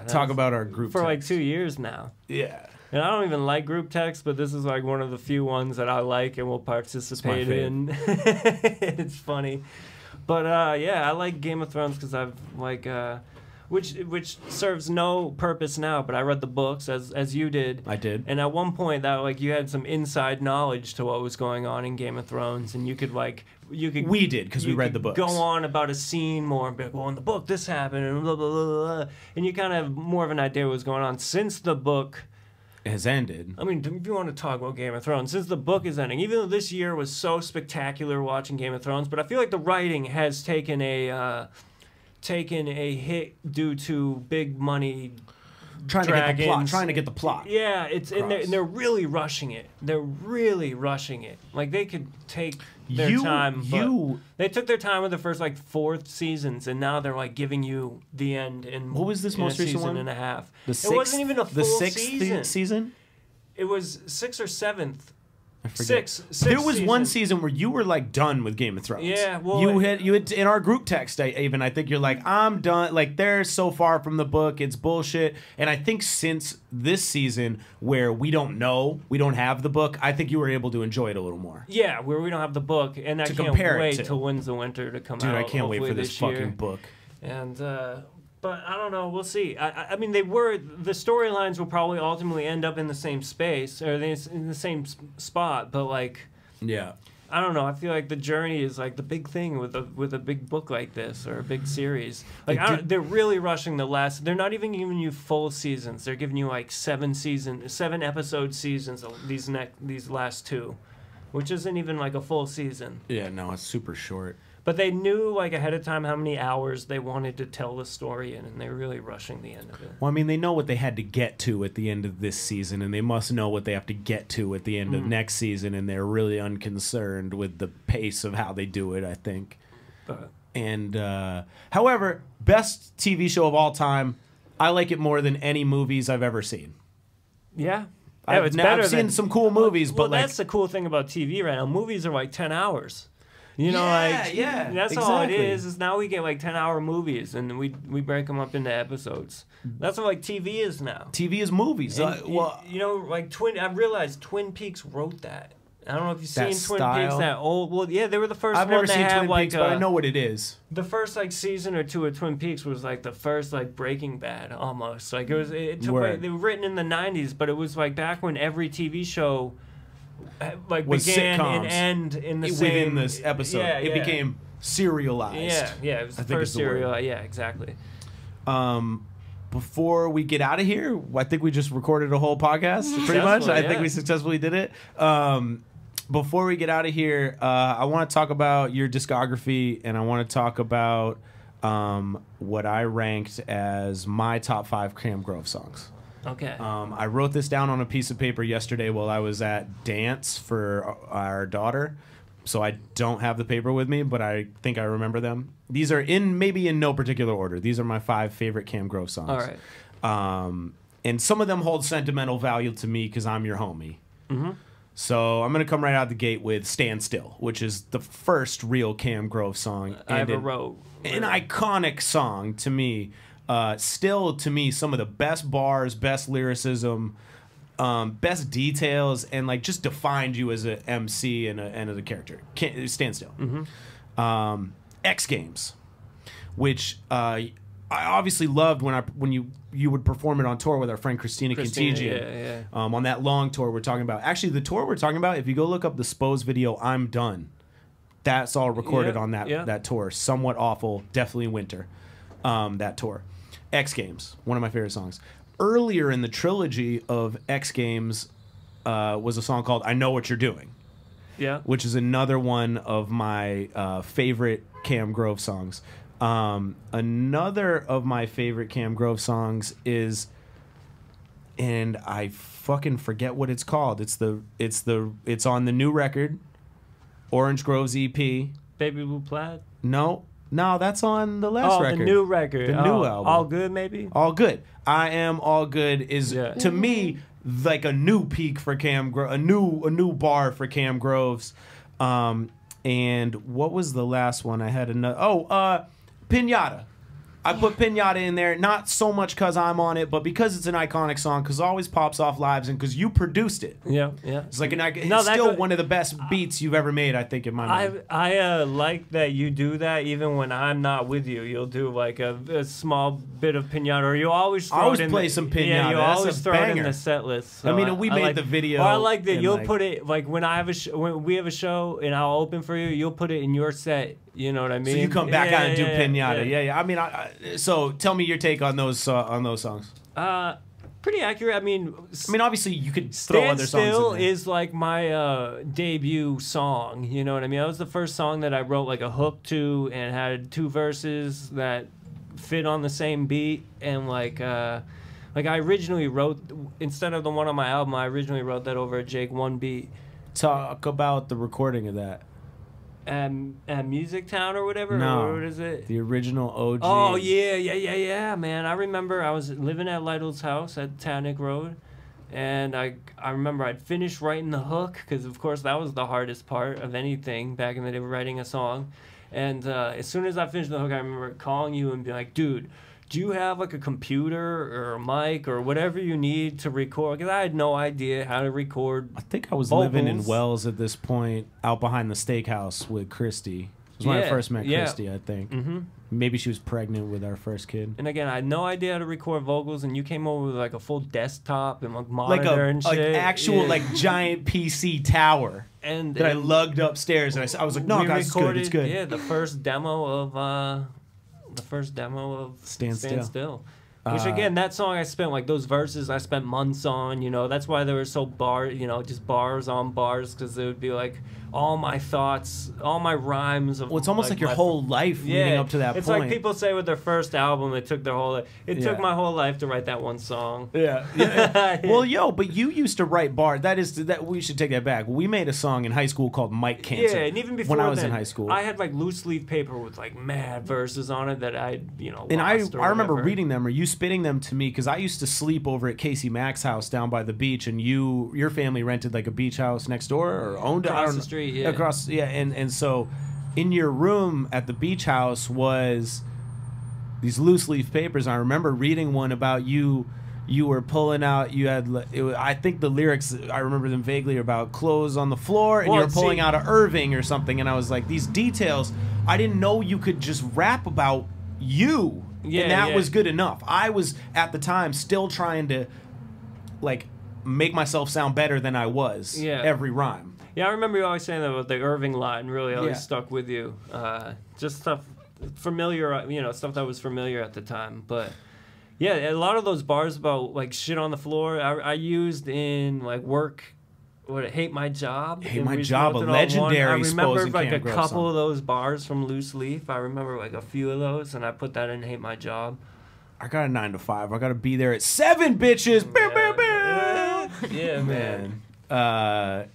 Talk about our group for text. like 2 years now. Yeah. And I don't even like group text, but this is like one of the few ones that I like and will participate in. It's funny. But I like Game of Thrones because I've like which serves no purpose now, but I read the books as you did. I did. And at one point that like you had some inside knowledge to what was going on in Game of Thrones, and you could We did because we read the books. Go on about a scene more and be like, well, in the book this happened and blah blah blah blah, and you kind of have more of an idea what was going on since the book has ended. I mean, if you want to talk about Game of Thrones, since the book is ending, even though this year was so spectacular watching Game of Thrones, but I feel like the writing has taken a hit due to big money Trying to get the plot. Yeah, and they're really rushing it. They're really rushing it. Like they could take their time. But they took their time with the first like 4 seasons, and now they're like giving you the end in what was this most recent season one? and a half. It wasn't even a full season. season. It was 6th or 7th. I forget. Six There was one seasons. season where you were like done with Game of Thrones. Yeah, well, you had in our group text. I think you're like, I'm done. Like they're so far from the book, it's bullshit. And I think since this season where we don't have the book, I think you were able to enjoy it a little more. Yeah, where we don't have the book, and I To can't compare it wait to. till Winds of Winter to come out. Dude, I can't wait for hopefully this year. fucking book. And but I don't know. We'll see. I mean, the storylines will probably ultimately end up in the same space or in the same spot. But like, Yeah. I don't know. I feel like the journey is like the big thing with a big book like this or a big series. Like they're really rushing the last. They're not even giving you full seasons. They're giving you like 7 episode seasons. These last 2, which isn't even like a full season. Yeah, no, it's super short. But they knew like ahead of time how many hours they wanted to tell the story in, and they were really rushing the end of it. Well, I mean, they know what they had to get to at the end of this season, and they must know what they have to get to at the end of next season, and they're really unconcerned with the pace of how they do it, I think. And however, best TV show of all time, I like it more than any movies I've ever seen. Yeah. I've seen some cool movies, but like, that's the cool thing about TV right now. Movies are like 10 hours. You know, that's exactly. all it is now we get like 10-hour movies, and we break them up into episodes. That's what like TV is now. TV is movies. Well, you know, like I realized Twin Peaks wrote that. I don't know if you've seen Twin Peaks, that old. Well, yeah, they were the first. I've never seen Twin Peaks, but I know what it is. The first like season or two of Twin Peaks was like the first like Breaking Bad almost. Like it took like, they were written in the 90s, but it was like back when every TV show like was began sitcoms and end in the within same this episode. Yeah, it became serialized. Yeah, it was the first serial. Yeah, exactly. Before we get out of here, I think we just recorded a whole podcast. Pretty much, I think we successfully did it. Before we get out of here, I want to talk about your discography, and I want to talk about what I ranked as my top 5 Cam Grove songs. Okay. I wrote this down on a piece of paper yesterday while I was at dance for our daughter. So I don't have the paper with me, but I think I remember them. These are maybe in no particular order. These are my 5 favorite Cam Grove songs. All right. And some of them hold sentimental value to me because I'm your homie. Mm-hmm. So I'm going to come right out the gate with Stand Still, which is the first real Cam Grove song. I ever wrote. An iconic song to me. Still, to me, some of the best bars, best lyricism, best details, and like just defined you as an MC and as a character. Stand Still. Mm-hmm. X Games, which I obviously loved when you would perform it on tour with our friend Christina Contagion. On that long tour we're talking about. Actually, the tour we're talking about, if you go look up the Spose video, I'm Done. That's all recorded on that tour. Somewhat Awful, definitely Winter. That tour. X Games, one of my favorite songs. Earlier in the trilogy of X Games was a song called I Know What You're Doing. Yeah. Which is another one of my favorite Cam Grove songs. Another of my favorite Cam Grove songs is, and I fucking forget what it's called. It's on the new record, Orange Grove's EP. Baby Blue Plaid? No, that's on the last record. Oh, the new record. The new album. All Good, maybe? All Good. I Am All Good is, to me, like a new peak for Cam Grove, a new bar for Cam Groves. And what was the last one? I had another. Pinata. I put Pinata in there, not so much because I'm on it, but because it's an iconic song, because it always pops off lives, and because you produced it. Yeah. It's like it's still one of the best beats you've ever made, I think, in my mind. I like that you do that even when I'm not with you. You'll do like a small bit of Pinata, or you always play some Pinata. Yeah, you That's always throw banger. it in the set list. So I mean, we made the video. Or I like that you'll put it, like when I have when we have a show and I'll open for you, you'll put it in your set. You know what I mean? So you come back out and do Pinata. Yeah. I mean, so tell me your take on those songs. Pretty accurate. I mean, obviously you could throw other songs in Still there. is like my debut song. You know what I mean? That was the first song that I wrote like a hook to and had 2 verses that fit on the same beat. And like I originally wrote, instead of the one on my album, I originally wrote that over a Jake 1 beat. Talk about the recording of that. At Music Town or whatever? No. Or what is it? The original OG. Oh, yeah, man. I remember I was living at Lytle's house at Tannic Road, and I remember I'd finished writing the hook, because, of course, that was the hardest part of anything back in the day, writing a song. And as soon as I finished the hook, I remember calling you and being like, dude, do you have like a computer or a mic or whatever you need to record? Because I had no idea how to record. I think I was vocals. living in Wells at this point, out behind the steakhouse with Christy. It was when I first met Christy, I think. Mm-hmm. Maybe she was pregnant with our first kid. And again, I had no idea how to record vocals, and you came over with like a full desktop and like monitor and shit. Like actual like giant PC tower and I lugged upstairs, and I was like, no, guys, it's good. Yeah, the first demo of Stand Still. Which again, that song I spent like those verses I spent months on. You know, that's why they were so just bars on bars, because it would be like all my thoughts, all my rhymes. Of, Well, it's almost like your whole life leading up to that it's point. like people say with their first album, it took their whole life. It took my whole life to write that one song. Yeah. Well, yo, but you used to write bars. That we should take that back. We made a song in high school called Mike Cancer. Yeah, and even before when I was then, in high school, I had like loose leaf paper with like mad verses on it that I, and lost or I remember whatever. reading them or you spitting them to me because I used to sleep over at Casey Mack's house down by the beach, and your family rented like a beach house next door or owned it. I Across don't the know. street, yeah. Across, yeah, and so in your room at the beach house was these loose leaf papers. I remember reading one about you. You were pulling out. You had. I think the lyrics. I remember them vaguely about clothes on the floor, and Well, you were pulling out of Irving or something. And I was like, these details. I didn't know you could just rap about you, Yeah, and that yeah. was good enough. I was at the time still trying to, like, make myself sound better than I was. Yeah. Every rhyme. Yeah, I remember you always saying that about the Irving line. Really, always Yeah. stuck with you. Just stuff familiar, stuff that was familiar at the time. But yeah, a lot of those bars about like shit on the floor, I used in like work. Hate My Job. Hate And My we Job, wrote a it all in one. legendary I Spose remember and like a Cam Grove couple song. of those bars from Loose Leaf. I remember like a few of those, and I put that in Hate My Job. I got a 9 to 5. I got to be there at 7, bitches. Bow, bow, bow. Yeah, man. Yeah,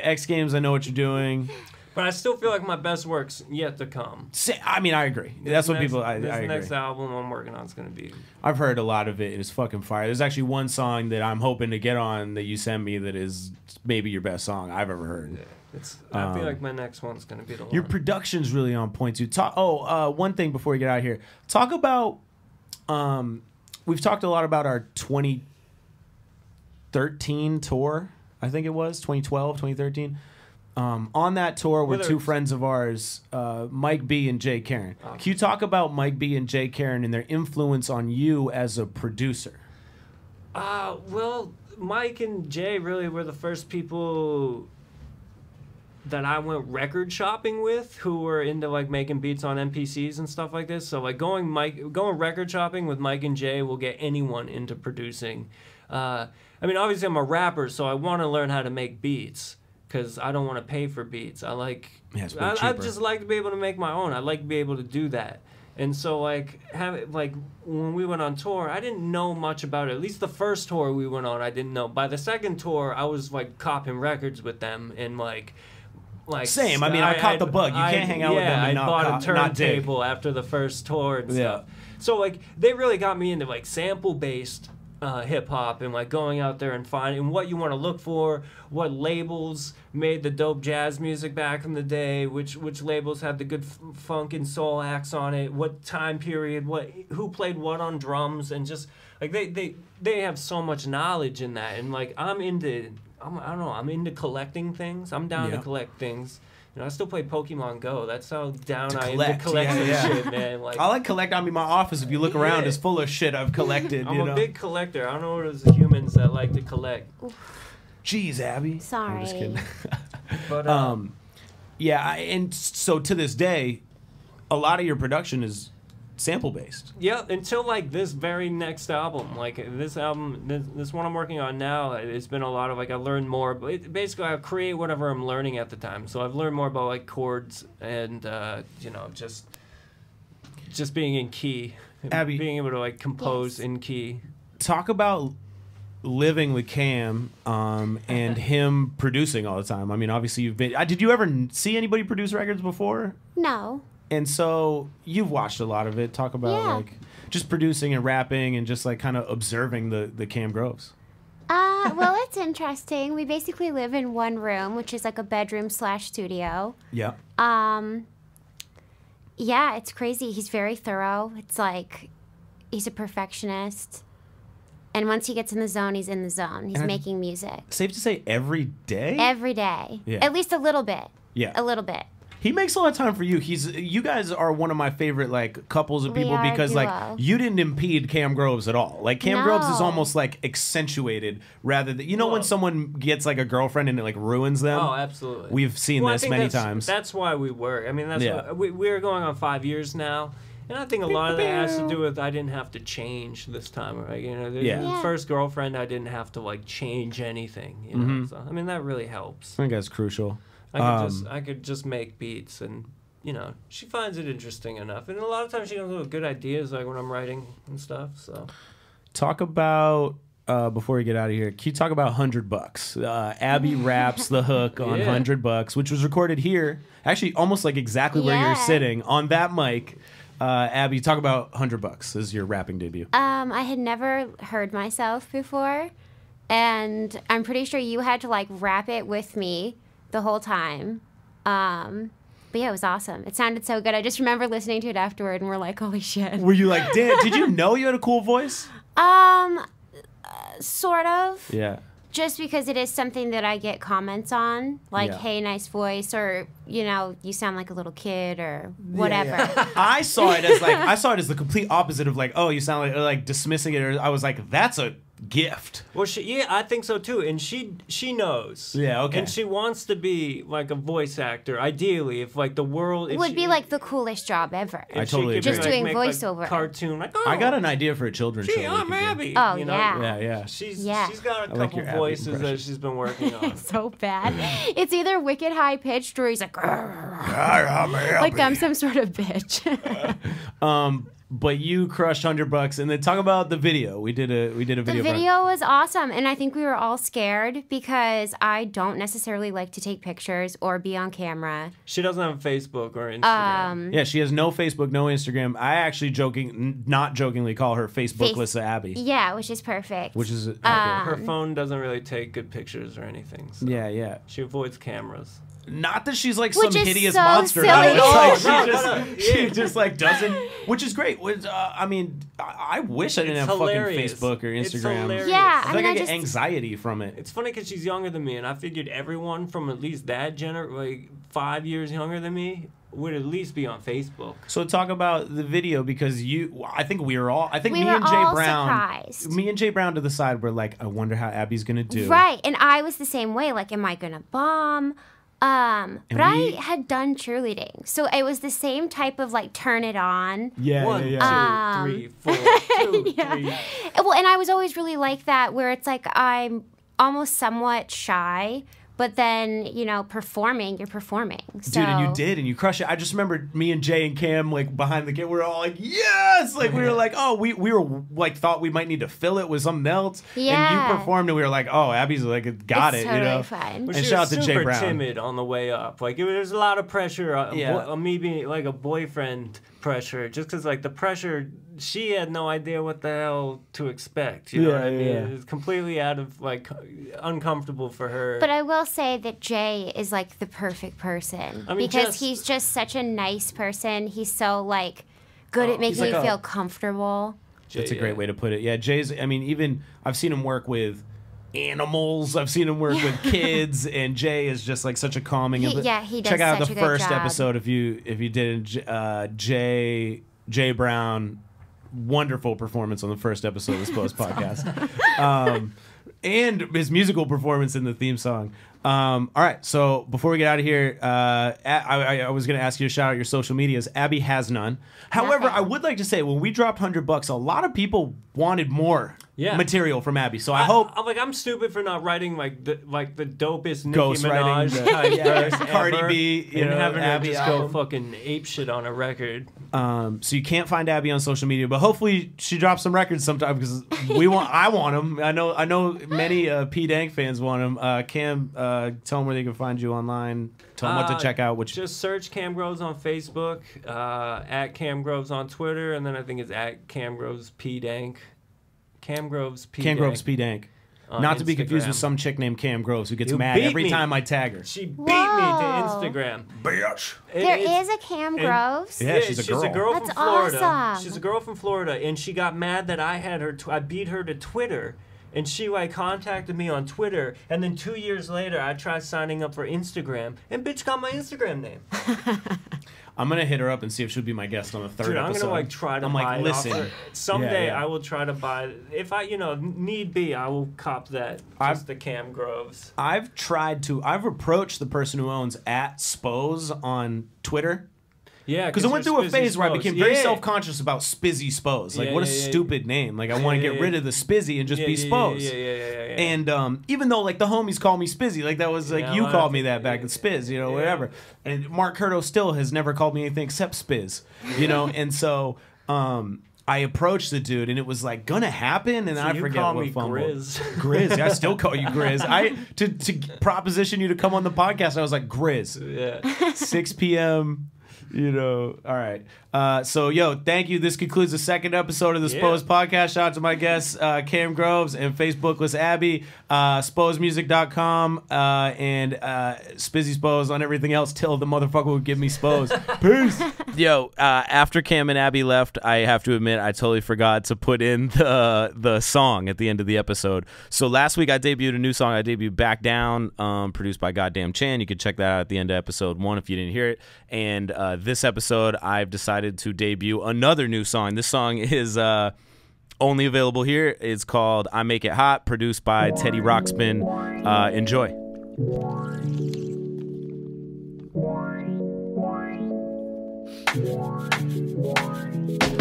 X Games, I know what you're doing. But I still feel like my best work's yet to come. I mean, I agree. That's what people. I This next agree. album I'm working on is gonna be. I've heard a lot of it. It is fucking fire. There's actually one song that I'm hoping to get on that you send me that is maybe your best song I've ever heard. I feel like my next one's gonna be the one. Your production's really on point too. One thing before we get out of here. Talk about. We've talked a lot about our 2013 tour. I think it was 2012, 2013. On that tour were two friends of ours, Mike B and Jay Karen. Can you talk about Mike B and Jay Karen and their influence on you as a producer? Well, Mike and Jay really were the first people that I went record shopping with who were into like making beats on MPCs and stuff like this. So like going record shopping with Mike and Jay will get anyone into producing. I mean, obviously I'm a rapper, so I want to learn how to make beats because I don't want to pay for beats. I just like to be able to make my own. I like to be able to do that. And so like when we went on tour, I didn't know much about it. At least the first tour we went on, I didn't know. By the second tour, I was like copping records with them and like same. I mean, I caught the bug. You can't hang out with them and I bought a turntable after the first tour and stuff. So like they really got me into like sample based hip hop and like going out there and finding what you want to look for, what labels made the dope jazz music back in the day, which labels had the good funk and soul acts on it, what time period, who played what on drums, and just like they have so much knowledge in that. And like I'm into collecting things. I'm down to collect things. I still play Pokemon Go. That's how down I am to collecting shit, man. Like, I like collect. I mean, my office, if you look around, is full of shit I've collected. I'm a big collector. I don't know what it is humans that like to collect. Jeez, Abby. Sorry. I'm just kidding. But and so to this day, a lot of your production is sample based. Yeah, until like this very next album, like this album, this one I'm working on now, it's been a lot of like I learned more. But basically, I create whatever I'm learning at the time. So I've learned more about like chords and just being in key, Abby, being able to like compose in key. Talk about living with Cam and him producing all the time. I mean, obviously you've been. Did you ever see anybody produce records before? No. And so you've watched a lot of it. Talk about like just producing and rapping and just like kind of observing the Cam Groves. Well, it's interesting. We basically live in one room, which is like a bedroom / studio. Yeah. Yeah, it's crazy. He's very thorough. It's like he's a perfectionist. And once he gets in the zone, he's in the zone. He's making music. Safe to say every day? Every day. Yeah. At least a little bit. Yeah. A little bit. He makes a lot of time for you. You guys are one of my favorite like couples of people because like you didn't impede Cam Groves at all. Like Cam Groves is almost like accentuated rather than when someone gets like a girlfriend and it like ruins them. Oh, absolutely. We've seen this many times. That's why we work. I mean, we're going on 5 years now. And I think a lot of that has to do with I didn't have to change this time. Right? The first girlfriend, I didn't have to like change anything. So I mean, that really helps. I think that's crucial. I could just make beats, and you know, she finds it interesting enough. And a lot of times she comes up with good ideas, like when I'm writing and stuff. So, talk about before we get out of here. Can you talk about $100? Abby raps the hook on $100, which was recorded here, actually almost like exactly where you're sitting on that mic. Abby, talk about $100. This is your rapping debut. I had never heard myself before, and I'm pretty sure you had to like rap it with me the whole time. But yeah, it was awesome. It sounded so good. I just remember listening to it afterward, and we're like, holy shit. Were you like, damn, did you know you had a cool voice? Sort of. Yeah. Just because it is something that I get comments on, like, Yeah. hey, nice voice, or, you know, you sound like a little kid, or whatever. Yeah. I saw it as the complete opposite of like, oh, you sound like, or like dismissing it, or I was like, that's a gift. well, I think so too, and she knows. Yeah, okay. And she wants to be like a voice actor. Ideally, if like the world It would be like the coolest job ever. I totally agree. Just doing make, voiceover. like, cartoon. Like, oh, I got an idea for a children's show. I'm Abby. Oh, you know? yeah. Yeah. She's got a I like couple your Abby voices impression. that she's been working on. So bad. It's either wicked high pitched or he's like, like I'm some sort of bitch. But you crushed $100, and then talk about the video. We did a video. The video was awesome, and I think we were all scared because I don't necessarily like to take pictures or be on camera. She doesn't have Facebook or Instagram. Yeah, she has no Facebook, no Instagram. I actually not jokingly call her Facebookless Abby. Yeah, which is perfect. Which is Her phone doesn't really take good pictures or anything. So yeah. she avoids cameras. Not that she's like some Which is hideous so monster. silly. No, it's like No. she just like doesn't, which is great. I mean, I wish I didn't have hilarious. fucking Facebook or It's Instagram. hilarious. Yeah, I I feel mean, like I I get just anxiety from it. It's funny because she's younger than me, and I figured everyone from at least that like 5 years younger than me would at least be on Facebook. So talk about the video, because I think me and all Jay Brown, surprised. me and Jay Brown to the side were like, I wonder how Abby's gonna do. Right, and I was the same way. Like, am I gonna bomb? But I had done cheerleading, so it was the same type of like turn it on. Yeah, 1, yeah. 2, 3, 4, 2, Yeah. 3. Well, and I was always really like that, where it's like I'm almost somewhat shy, but then, you know, you're performing. So. Dude, and you did, and you crushed it. I just remember me and Jay and Cam, like, behind the camera, we were all like, yes! Like, we were like, oh, we were, like, thought we might need to fill it with something else. Yeah. And you performed, and we were like, oh, Abby's, like, got It's it, totally you know? fine. Well, And she shout was out to Jay super Brown. timid on the way up. Like, there's a lot of pressure Yeah. on me being, like, a boyfriend pressure. Just because, like, the pressure, she had no idea what the hell to expect. You know what I mean? Yeah. It was completely out of, like, uncomfortable for her. But I will say that Jay is like the perfect person, I mean, because he's just such a nice person. He's so like good at making like you a- feel comfortable. That's a great way to put it. Yeah, Jay's, I mean, even, I've seen him work with animals. I've seen him work with kids, and Jay is just like such a calming. He does Check out such the a good first job. episode if you didn't. Jay Brown, wonderful performance on the first episode of the Spose podcast, and his musical performance in the theme song. All right, so before we get out of here, I was going to ask you to shout out your social medias. Abby has none. However, Nothing. I would like to say, when we dropped $100, a lot of people wanted more material from Abby. So I hope I'm stupid for not writing like the dopest Nicki Ghost writing Minaj the- type verse Cardi ever, B, you and know, having her Abby just album. go fucking ape shit on a record. so you can't find Abby on social media, but hopefully she drops some records sometime, because I want them. I know many P Dank fans want them. Cam, tell them where they can find you online. Tell them what to check out. Just search Cam Groves on Facebook, at Cam Groves on Twitter, and then I think it's at Cam Groves P Dank. Cam Groves P. Cam Groves P Dank. on Not to be confused Instagram. with some chick named Cam Groves who gets You mad beat every me. time I tag her. She beat me Whoa. to Instagram. Bitch. There is a Cam Groves. Yeah, she's a girl. That's from Florida. awesome. She's a girl from Florida, and she got mad that I had her. I beat her to Twitter, and she like contacted me on Twitter. And then 2 years later, I tried signing up for Instagram, and bitch got my Instagram name. I'm gonna hit her up and see if she'll be my guest on the third Dude, I'm episode. gonna like try to I'm buy like, it listen. off her. Someday Yeah. I will try to buy. If I, need be, I will cop that. Just the Cam Groves. I've approached the person who owns @Spose on Twitter. Yeah, because I went through a phase where I became very self-conscious about Spizzy Spose. Like, what a stupid name. Like, I want to get rid of the Spizzy and just be Spose. And even though, like, the homies call me Spizzy, like, that was, like, you called me that back in Spiz, you know, whatever. And Mark Curto still has never called me anything except Spiz, you know? And so I approached the dude, and it was, like, gonna happen, and so I forget what fumble. Grizz. I still call you Grizz. To proposition you to come on the podcast, I was like, Grizz. 6 p.m., you know, all right. So, yo, thank you. This concludes the second episode of the Spose podcast. Shout out to my guests, Cam Groves and Facebookless Abby, SposeMusic.com, and Spizzy Spose on everything else till the motherfucker would give me Spose. Peace. Yo, after Cam and Abby left, I have to admit I totally forgot to put in the song at the end of the episode. So last week I debuted a new song. I debuted Back Down, produced by Goddamn Chan. You can check that out at the end of episode 1 if you didn't hear it. And this episode I've decided to debut another new song. This song is only available here. It's called I Make It Hot, produced by Teddy Rockspin. Enjoy.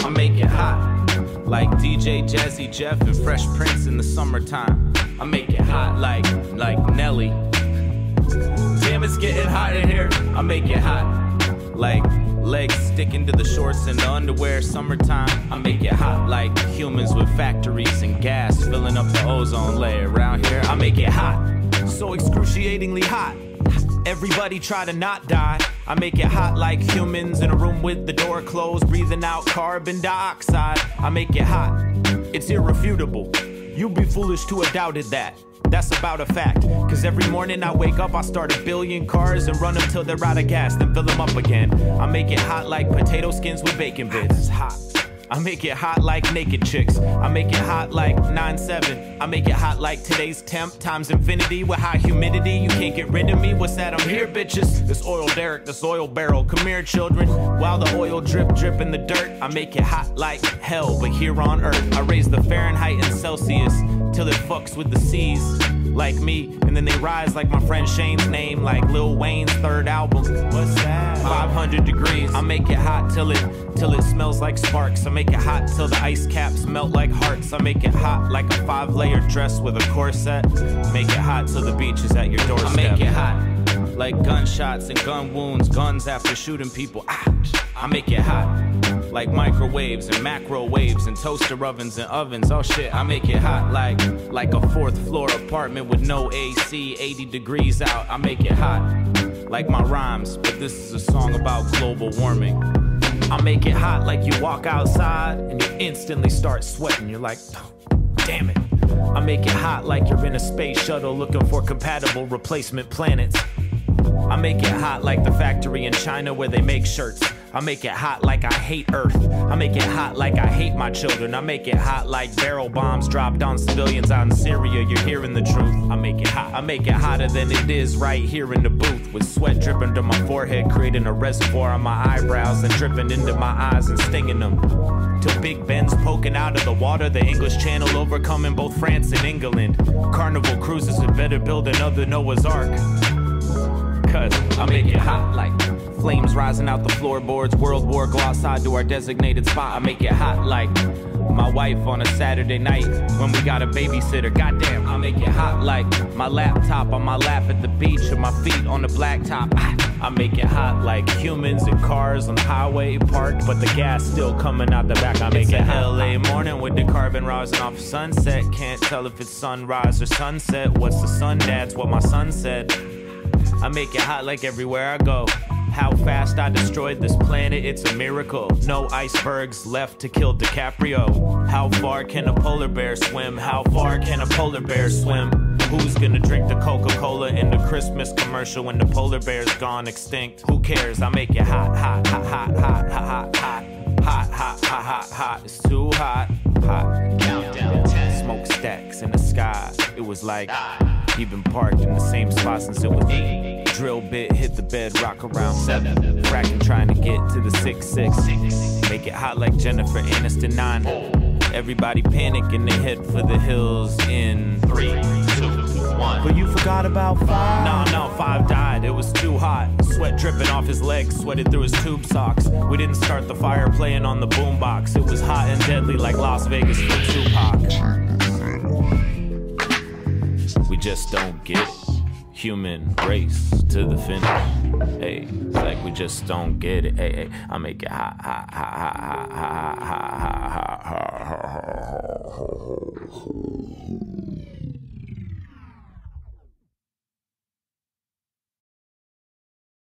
I make it hot like DJ Jazzy Jeff and Fresh Prince in the summertime. I make it hot like Nelly. Damn, it's getting hot in here. I make it hot like legs sticking to the shorts and the underwear. Summertime. I make it hot like humans with factories and gas filling up the ozone layer. Around here, I make it hot, so excruciatingly hot. Everybody try to not die. I make it hot like humans in a room with the door closed, breathing out carbon dioxide. I make it hot. It's irrefutable. You'd be foolish to have doubted that. That's about a fact. Cause every morning I wake up, I start a billion cars and run them till they're out of gas, then fill them up again. I make it hot like potato skins with bacon bits. Hot. I make it hot like naked chicks. I make it hot like 9/7. I make it hot like today's temp times infinity with high humidity. You can't get rid of me. What's that? I'm here, bitches. This oil derrick, this oil barrel. Come here, children. While the oil drip in the dirt, I make it hot like hell, but here on earth. I raise the Fahrenheit and Celsius till it fucks with the seas. Like me, and then they rise like my friend Shane's name, like Lil Wayne's third album. What's that? 500 degrees. I make it hot till it smells like sparks. I make it hot till the ice caps melt like hearts. I make it hot like a 5-layer dress with a corset. Make it hot till the beach is at your doorstep. I make it hot like gunshots and gun wounds, guns after shooting people. I make it hot like microwaves and macro waves and toaster ovens and ovens. Oh shit, I make it hot like a 4th floor apartment with no AC, 80 degrees out. I make it hot like my rhymes, but this is a song about global warming. I make it hot like you walk outside and you instantly start sweating. You're like, oh, damn it. I make it hot like you're in a space shuttle looking for compatible replacement planets. I make it hot like the factory in China where they make shirts. I make it hot like I hate Earth. I make it hot like I hate my children. I make it hot like barrel bombs dropped on civilians out in Syria. You're hearing the truth. I make it hot. I make it hotter than it is right here in the booth, with sweat dripping to my forehead, creating a reservoir on my eyebrows and dripping into my eyes and stinging them. Till Big Ben's poking out of the water, the English Channel overcoming both France and England. Carnival cruises had better build another Noah's Ark. Cause I make it hot like flames rising out the floorboards. World War, go outside to our designated spot. I make it hot like my wife on a Saturday night when we got a babysitter. Goddamn, I make it hot like my laptop on my lap at the beach or my feet on the blacktop. I make it hot like humans and cars on the highway parked, but the gas still coming out the back. I make it hot. LA morning with the carbon rising off sunset. Can't tell if it's sunrise or sunset. What's the sun, Dad's what my son said. I make it hot like everywhere I go. How fast I destroyed this planet, it's a miracle. No icebergs left to kill DiCaprio. How far can a polar bear swim? How far can a polar bear swim? Who's gonna drink the Coca-Cola in the Christmas commercial when the polar bear's gone extinct? Who cares? I make it hot, hot, hot, hot, hot, hot, hot, hot, hot, hot, hot, hot. It's too hot, hot. Countdown 10. Smoke stacks in the sky. It was like he been parked in the same spot since it was 8. Drill bit hit the bed, rock around 7. Cracking trying to get to the 6-6. Make it hot like Jennifer Aniston 9. Everybody panic and they head for the hills in 3, 2, 1. But you forgot about 5? No, 5 died. It was too hot. Sweat Sweat dripping off his legs, sweated through his tube socks. We didn't start the fire playing on the boombox. It was hot and deadly like Las Vegas for Tupac. We just don't get it. Human race to the finish. Hey, it's like we just don't get it. Hey, hey, I make it hot, hot, hot, hot, hot, hot, hot, hot, hot, hot, hot, hot, hot.